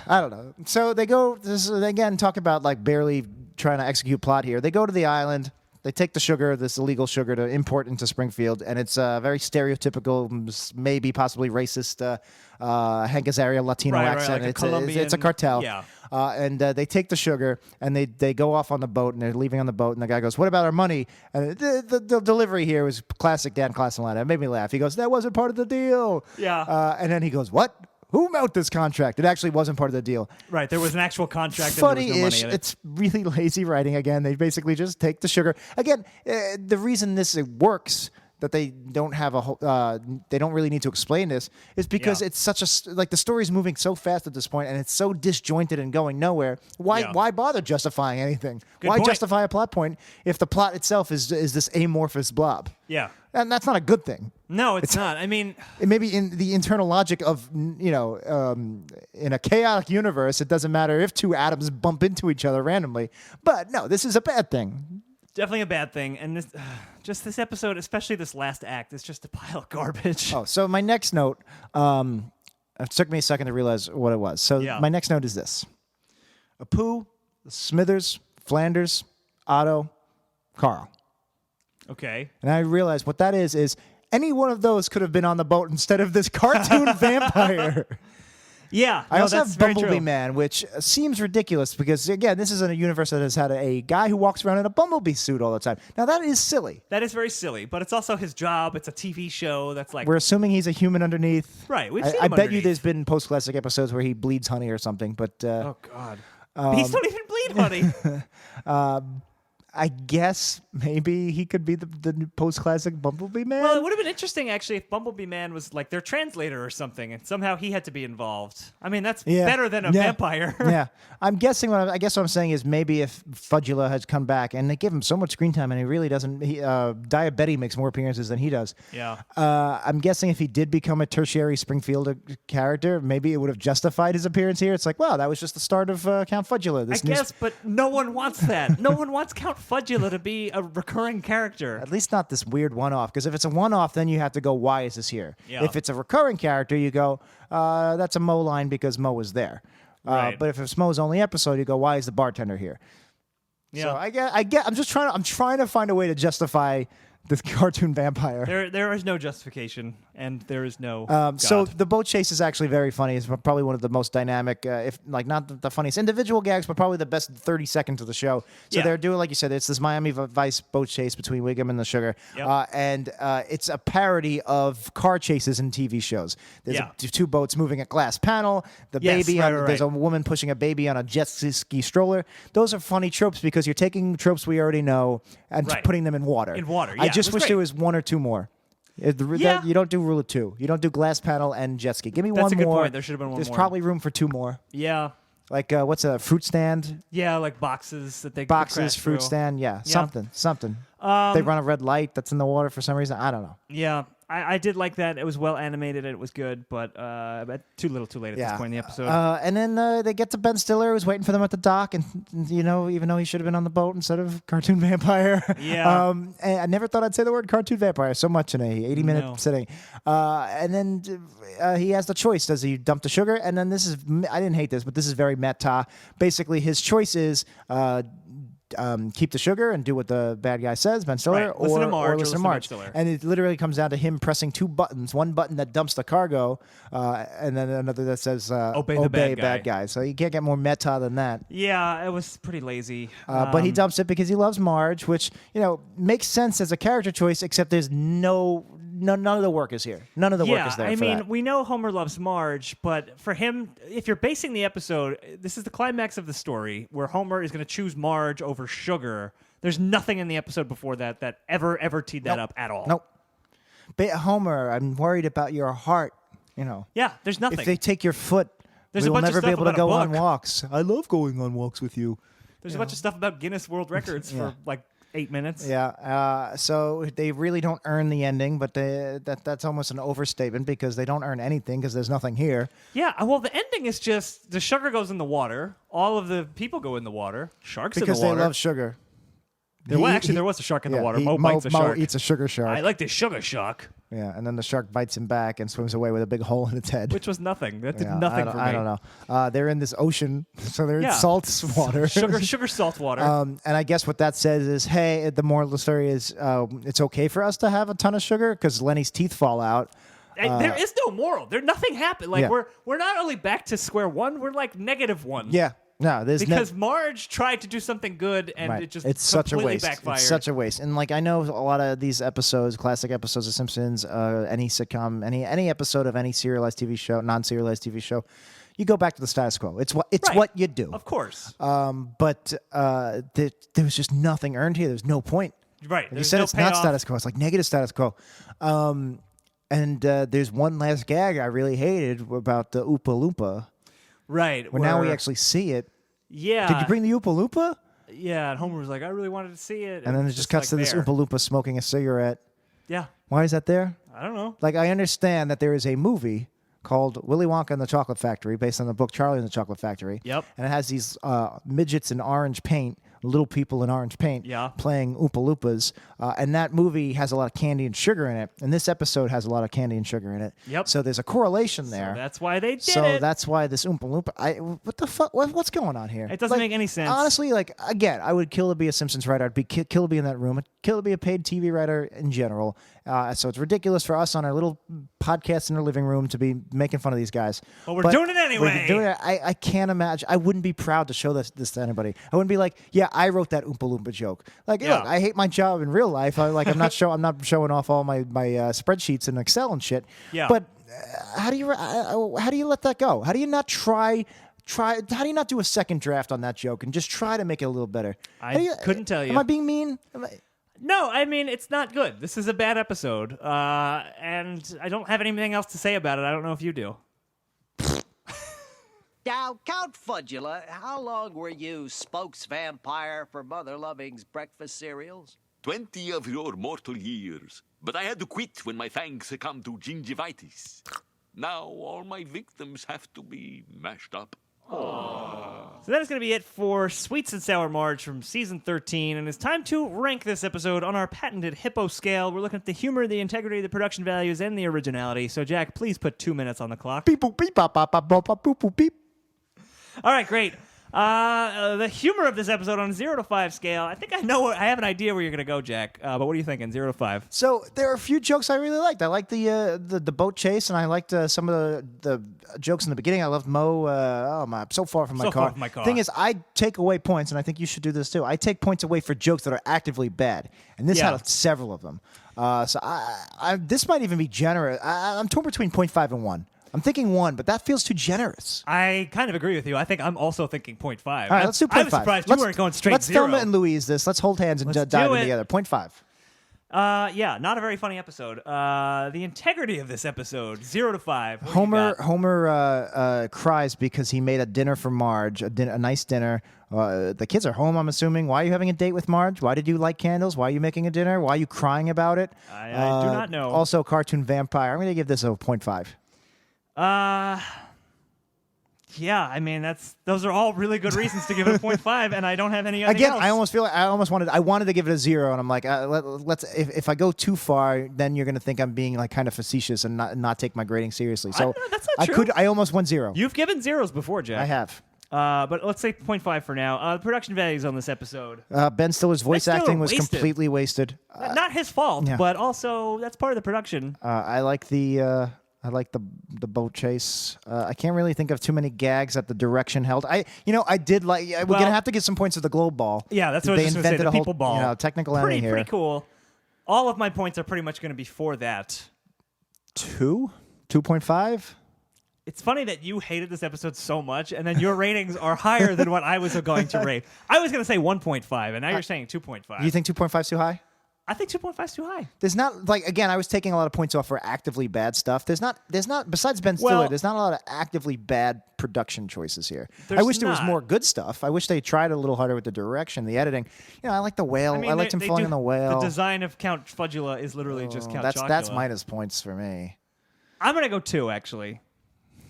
don't know. So they go, again, talk about like barely trying to execute plot here. They go to the island. They take the sugar, this illegal sugar, to import into Springfield, and it's a very stereotypical, maybe possibly racist Hank Azaria Latino accent. Like it's a cartel. Yeah. And they take the sugar, and they go off on the boat, and they're leaving on the boat, and the guy goes, what about our money? And the delivery here was classic Dan Classen line. It made me laugh. He goes, that wasn't part of the deal. Yeah. And then he goes, what? Who wrote this contract? It actually wasn't part of the deal. Right, there was an actual contract. Funny-ish. And there was no money in it. It's really lazy writing. Again, they basically just take the sugar. Again, the reason this works, that they don't have they don't really need to explain this, is because it's such a the story's moving so fast at this point, and it's so disjointed and going nowhere. Why bother justifying anything? Good Why point. justify a plot point if the plot itself is this amorphous blob? Yeah. And that's not a good thing. No, it's not. I mean, It may be in the internal logic of, in a chaotic universe, it doesn't matter if two atoms bump into each other randomly. But no, this is a bad thing. definitely a bad thing. And this episode, especially this last act, is just a pile of garbage. Oh, so my next note, it took me a second to realize what it was. So my next note is this. Apu, Smithers, Flanders, Otto, Carl. Okay. And I realized what that is any one of those could have been on the boat instead of this cartoon vampire. Yeah. I also that's have very Bumblebee true. Man, which seems ridiculous because, again, this is in a universe that has had a guy who walks around in a Bumblebee suit all the time. Now, that is silly. That is very silly, but it's also his job. It's a TV show that's like... We're assuming he's a human underneath. Right, we've seen I him bet you underneath. there's been post-classic episodes where he bleeds honey or something, but... oh, God. Bees don't even bleed honey. I guess maybe he could be the post-classic Bumblebee Man. Well, it would have been interesting, actually, if Bumblebee Man was like their translator or something, and somehow he had to be involved. I mean, that's better than a vampire. Yeah. I'm guessing what I'm saying is maybe if Fudula has come back, and they give him so much screen time, and he really doesn't... Diabetti makes more appearances than he does. Yeah. I'm guessing if he did become a tertiary Springfield character, maybe it would have justified his appearance here. It's like, wow, that was just the start of Count Fudula. I guess, but no one wants that. No one wants Count Fudula to be a recurring character. At least not this weird one-off, because if it's a one-off, then you have to go, why is this here? Yeah. If it's a recurring character, you go, that's a Mo line because Mo was there. Right. But if it's Mo's only episode, you go, why is the bartender here? Yeah. So I'm trying to find a way to justify this cartoon vampire. There is no justification, and there is no. So God. the boat chase is actually very funny. It's probably one of the most dynamic, if like not the funniest individual gags, but probably the best 30 seconds of the show. So Yeah. they're doing, like you said, it's this Miami Vice boat chase between Wiggum and the Sugar, Yep. and it's a parody of car chases in TV shows. There's two boats moving a glass panel. The Yes, baby, right, there's a woman pushing a baby on a jet ski stroller. Those are funny tropes because you're taking tropes we already know and Right. putting them in water. In water, I yeah, just it wish was there great. was one or two more. Yeah. You don't do rule of two. You don't do glass panel and jet ski. Give me That's one a good more. point. There should have been one There's more. probably room for two more. Yeah. Like what's a fruit stand? Yeah, like boxes that they could Boxes, crash fruit through. stand. Yeah, Yeah. something. They run a red light that's in the water for some reason. I don't know. Yeah, I did like that. It was well animated and it was good, but too little, too late at this point in the episode. And then they get to Ben Stiller, who's waiting for them at the dock, and even though he should have been on the boat instead of cartoon vampire. Yeah. And I never thought I'd say the word cartoon vampire so much in a 80-minute No. sitting. And then he has the choice: does he dump the sugar? And then I didn't hate this, but this is very meta. Basically, his choice is. Keep the sugar and do what the bad guy says, Ben Stiller, Right. Listen to Marge or or listen to listen to Ben Marge. Stiller. And it literally comes down to him pressing two buttons. One button that dumps the cargo, and then another that says Obey the bad guy. So you can't get more meta than that. Yeah, it was pretty lazy. But he dumps it because he loves Marge, which makes sense as a character choice, except there's none of the work is here. None of the work is there. I for mean, that. we know Homer loves Marge, but for him, if you're basing the episode, this is the climax of the story where Homer is going to choose Marge over sugar. There's nothing in the episode before that ever teed that up at all. Nope. But Homer, I'm worried about your heart. Yeah, there's nothing. If they take your foot, There's a we will bunch of never be stuff able to about a go on book. walks. I love going on walks with you. There's a bunch of stuff about Guinness World Records for like 8 minutes. Yeah, so they really don't earn the ending, but that's almost an overstatement because they don't earn anything because there's nothing here. Yeah, well, the ending is just the sugar goes in the water. All of the people go in the water. Sharks Because in the they water. love sugar. There was a shark in the water. Mo Mo bites a shark. eats a sugar shark. I like this sugar shark, Yeah, and then the shark bites him back and swims away with a big hole in its head. which was nothing. That did Yeah, nothing for me. I don't know. They're in this ocean, so they're Yeah. in salt water. Sugar, salt water. And I guess what that says is, hey, the moral of the story is it's okay for us to have a ton of sugar because Lenny's teeth fall out. There is no moral. Nothing happened. Like Yeah. we're not only back to square one. We're like -1. Yeah. No, there's Because Marge tried to do something good and right. it just it's such a completely waste. backfired. It's such a waste. And like I know a lot of these episodes, classic episodes of Simpsons, any sitcom, any episode of any serialized TV show, non-serialized TV show, you go back to the status quo. It's Right. what you do. Of course. But there was just nothing earned here. There's no point. Right. Like you There's said, no it's not payoff. status quo. It's like negative status quo. And there's one last gag I really hated about the Oompa Loompa. Right. Well, now we where- actually see it. Yeah. Did you bring the Oompa Loompa? Yeah, and Homer was like, I really wanted to see it. And then it it's just cuts like to this there. Oompa Loompa smoking a cigarette. Yeah. Why is that there? I don't know. Like, I understand that there is a movie called Willy Wonka and the Chocolate Factory based on the book Charlie and the Chocolate Factory. Yep. And it has these midgets in orange paint, little people in orange paint, Yeah. playing Oompa Loompas. And that movie has a lot of candy and sugar in it. And this episode has a lot of candy and sugar in it. Yep. So there's a correlation there. So that's why they did So it. that's why this Oompa Loompa. What the fuck? What's going on here? It doesn't make any sense. Honestly, like again, I would kill to be a Simpsons writer. I'd be kill to be in that room. I'd kill to be a paid TV writer in general. So it's ridiculous for us on our little podcast in our living room to be making fun of these guys. But we're doing it anyway. We're doing it. I can't imagine. I wouldn't be proud to show this to anybody. I wouldn't be like, yeah, I wrote that Oompa Loompa joke. Like, Yeah. look, I hate my job in real life. I'm not showing off all my spreadsheets and Excel and shit. Yeah. But how do you let that go? How do you not try? How do you not do a second draft on that joke and just try to make it a little better? I couldn't tell you. Am I being mean? No, I mean, it's not good. This is a bad episode. And I don't have anything else to say about it. I don't know if you do. Now, Count Fudula, how long were you spokes vampire for Mother Loving's breakfast cereals? 20 of your mortal years. But I had to quit when my fangs succumbed to gingivitis. Now all my victims have to be mashed up. So that is going to be it for Sweets and Sour Marge from Season 13, and it's time to rank this episode on our patented Hippo scale. We're looking at the humor, the integrity, the production values, and the originality. So, Jack, please put 2 minutes on the clock. Beep boop beep bop bop bop bop bop boop boop beep. All right, great. The humor of this episode on a 0 to 5 scale. I think I have an idea where you're going to go, Jack. But what are you thinking? 0 to 5. So there are a few jokes I really liked. I liked the boat chase, and I liked some of the jokes in the beginning. I loved Mo. So far from my car. Thing is, I take away points, and I think you should do this too. I take points away for jokes that are actively bad, and this had several of them. So this might even be generous. I'm torn between 0.5 and 1. I'm thinking 1, but that feels too generous. I kind of agree with you. I think I'm also thinking 0.5. All right, let's do 0.5. I was surprised you weren't going straight let's 0. Let's Thelma and Louise this. Let's hold hands and dive in together. 0.5. Yeah, not a very funny episode. The integrity of this episode, 0 to 5. Homer cries because he made a dinner for Marge, a nice dinner. The kids are home, I'm assuming. Why are you having a date with Marge? Why did you light candles? Why are you making a dinner? Why are you crying about it? I do not know. Also, cartoon vampire. I'm going to give this a 0.5. Yeah, I mean those are all really good reasons to give it a 0.5, and I don't have any. Again, else. I almost feel like I wanted to give it a 0, and I'm like, let's. If I go too far, then you're gonna think I'm being like kind of facetious and not take my grading seriously. So that's not true. I almost went 0. You've given 0s before, Jack. I have. But let's say 0.5 for now. The production values on this episode. Ben Stiller's voice acting was completely wasted. Not his fault, but also that's part of the production. I like the boat chase. I can't really think of too many gags that the direction held. We're gonna have to get some points of the globe ball. Yeah, that's what I was going to say. The people ball. Technical ending here. Pretty cool. All of my points are pretty much going to be for that. 2.5. It's funny that you hated this episode so much, and then your ratings are higher than what I was going to rate. I was going to say 1.5, and now you're saying 2.5. You think 2.5 is too high? I think 2.5 is too high. There's not, again, I was taking a lot of points off for actively bad stuff. There's not, besides Ben Stiller, there's not a lot of actively bad production choices here. I wish there was more good stuff. I wish they tried a little harder with the direction, the editing. I like the whale. I liked him falling in the whale. The design of Count Fudula is literally just Count Chocula. That's minus points for me. I'm going to go 2, actually.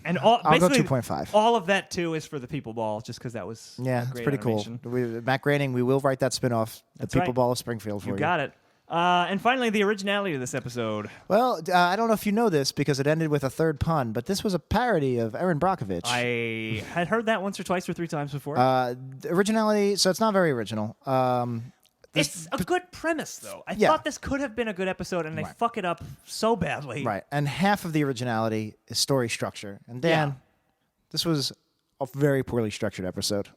And I'll go 2.5. All of that, too, is for the People Ball, just because that was it's pretty animation. Cool. Matt Groening, we will write that spinoff, The People Ball of Springfield, for you. You got it. And finally, the originality of this episode. Well, I don't know if you know this because it ended with a third pun, but this was a parody of Erin Brockovich. I had heard that once or twice or 3 times before. Originality, so it's not very original. It's a good premise, though. I thought this could have been a good episode, and they fuck it up so badly. Right, and half of the originality is story structure. And Dan, this was a very poorly structured episode.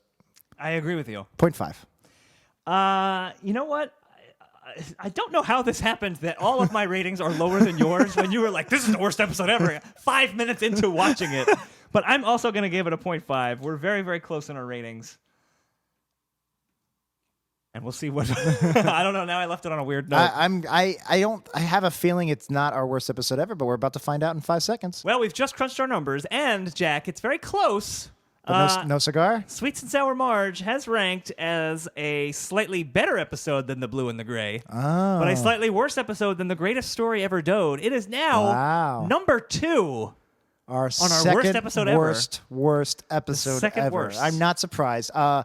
I agree with you. 0.5. You know what? I don't know how this happened that all of my ratings are lower than yours when you were like, this is the worst episode ever, 5 minutes into watching it. But I'm also going to give it a 0.5. We're very, very close in our ratings. And we'll see what... I don't know. Now I left it on a weird note. I have a feeling it's not our worst episode ever, but we're about to find out in 5 seconds. Well, we've just crunched our numbers, and, Jack, it's very close. But no cigar? Sweets and Sour Marge has ranked as a slightly better episode than The Blue and the Gray, but a slightly worse episode than The Greatest Story Ever Doed. It is now number 2 on our worst episode worst episode ever. Worst. I'm not surprised. I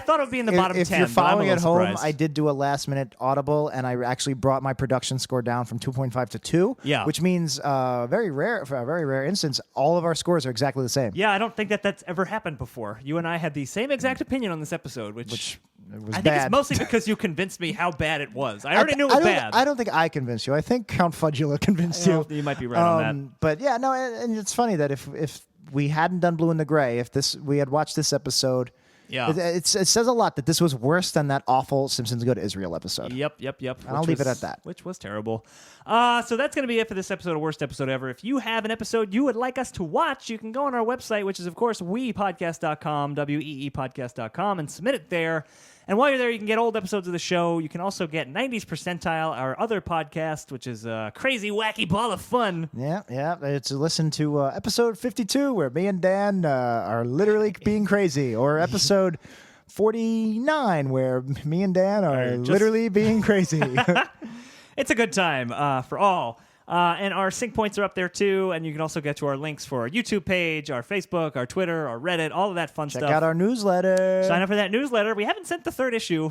thought it would be in the bottom 10. If you're following at home, surprised. I did do a last-minute audible, and I actually brought my production score down from 2.5 to 2. Yeah. Which means for a very rare instance, all of our scores are exactly the same. Yeah, I don't think that's ever happened before. You and I had the same exact opinion on this episode, which was I bad. think it's mostly because you convinced me how bad it was. I already knew it was bad. I don't think I convinced you. I think Count Fudula convinced you. You might be right on that. But yeah, no, and it's funny that if we hadn't done Blue and the Gray, we had watched this episode, it says a lot that this was worse than that awful Simpsons Go to Israel episode. Yep. And I'll leave it at that. Which was terrible. So that's going to be it for this episode of Worst Episode Ever. If you have an episode you would like us to watch, you can go on our website, which is, of course, weepodcast.com, weepodcast.com, and submit it there. And while you're there, you can get old episodes of the show. You can also get 90s Percentile, our other podcast, which is a crazy, wacky ball of fun. Yeah. It's a listen to episode 52, where me and Dan are literally being crazy, or episode 49, where me and Dan are literally being crazy. It's a good time for all. And our sync points are up there, too. And you can also get to our links for our YouTube page, our Facebook, our Twitter, our Reddit, all of that fun stuff. Check out our newsletter. Sign up for that newsletter. We haven't sent the 3rd issue.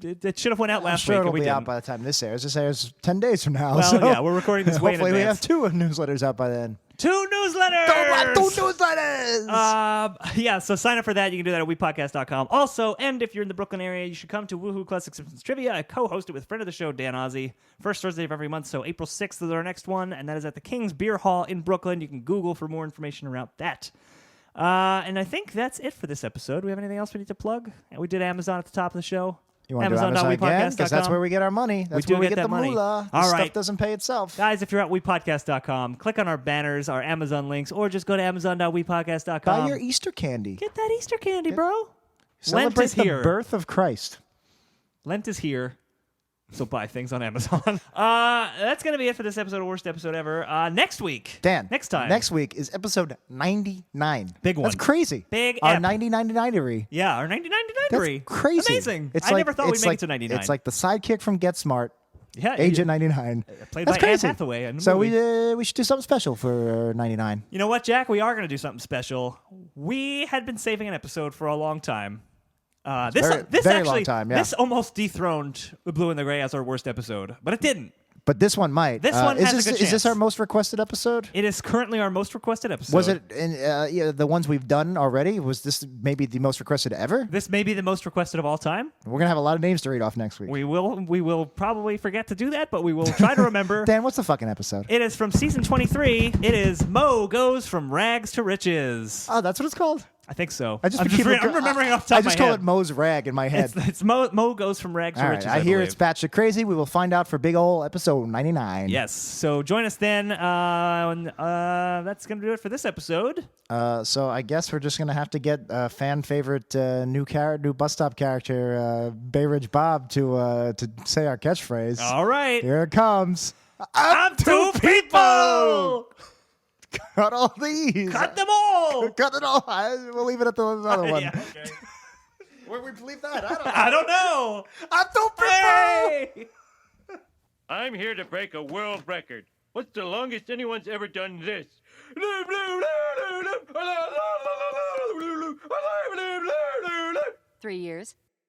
It should have went out last week. It'll be out by the time this airs. This airs 10 days from now. Well, so yeah, we're recording this way in advance. Hopefully we have 2 newsletters out by then. 2 newsletters. Two newsletters. Yeah, so sign up for that. You can do that at wepodcast.com. Also, and if you're in the Brooklyn area, you should come to Woohoo Classic Simpsons Trivia. I co-host it with friend of the show, Dan Ozzie. First Thursday of every month, so April 6th is our next one, and that is at the King's Beer Hall in Brooklyn. You can Google for more information around that. And I think that's it for this episode. Do we have anything else we need to plug? We did Amazon at the top of the show. You want to do Amazon again? Because that's where we get our money. That's where we get the money. moolah. All right. Stuff doesn't pay itself. Guys, if you're at wepodcast.com, click on our banners, our Amazon links, or just go to amazon.wepodcast.com. Buy your Easter candy. Get that Easter candy, bro. Celebrate Lent is the here. birth of Christ. Lent is here. So buy things on Amazon. That's going to be it for this episode of Worst Episode Ever. Next week. Dan. Next time. Next week is episode 99. Big one. That's crazy. Big Our ep. 99-dery. Yeah, our 99-dery. That's crazy. Amazing. I never thought we'd make it to 99. It's like the sidekick from Get Smart. Yeah, Agent 99. Played That's by crazy. Anne Hathaway in the So movie. we should do something special for 99. You know what, Jack? We are going to do something special. We had been saving an episode for a long time. This very actually, long time, yeah. This almost dethroned The Blue and the Gray as our worst episode, but it didn't. But this one might. This one has a good Is this chance. our most requested episode? It is currently our most requested episode. Was it in the ones we've done already? Was this maybe the most requested ever? This may be the most requested of all time. We're going to have a lot of names to read off next week. We will probably forget to do that, but we will try to remember. Dan, what's the fucking episode? It is from season 23. It is Mo Goes From Rags to Riches. Oh, that's what it's called? I think so. I'm remembering off the top I of my just call head. it Mo's Rag in my head. It's Mo Goes From Rags to All Riches. right, I hear believe. it's batshit crazy. We will find out for big ol' episode 99. Yes. So join us then. That's going to do it for this episode. So I guess we're just gonna have to get fan favorite new bus stop character, Bay Ridge Bob, to say our catchphrase. All right. Here it comes. I'm two people. Cut all these. Cut them all. Cut it all. We'll leave it at the other one. Yeah, okay. Where we leave that? I don't know. I don't know. I'm two people. Hey! I'm here to break a world record. What's the longest anyone's ever done this? 3 years.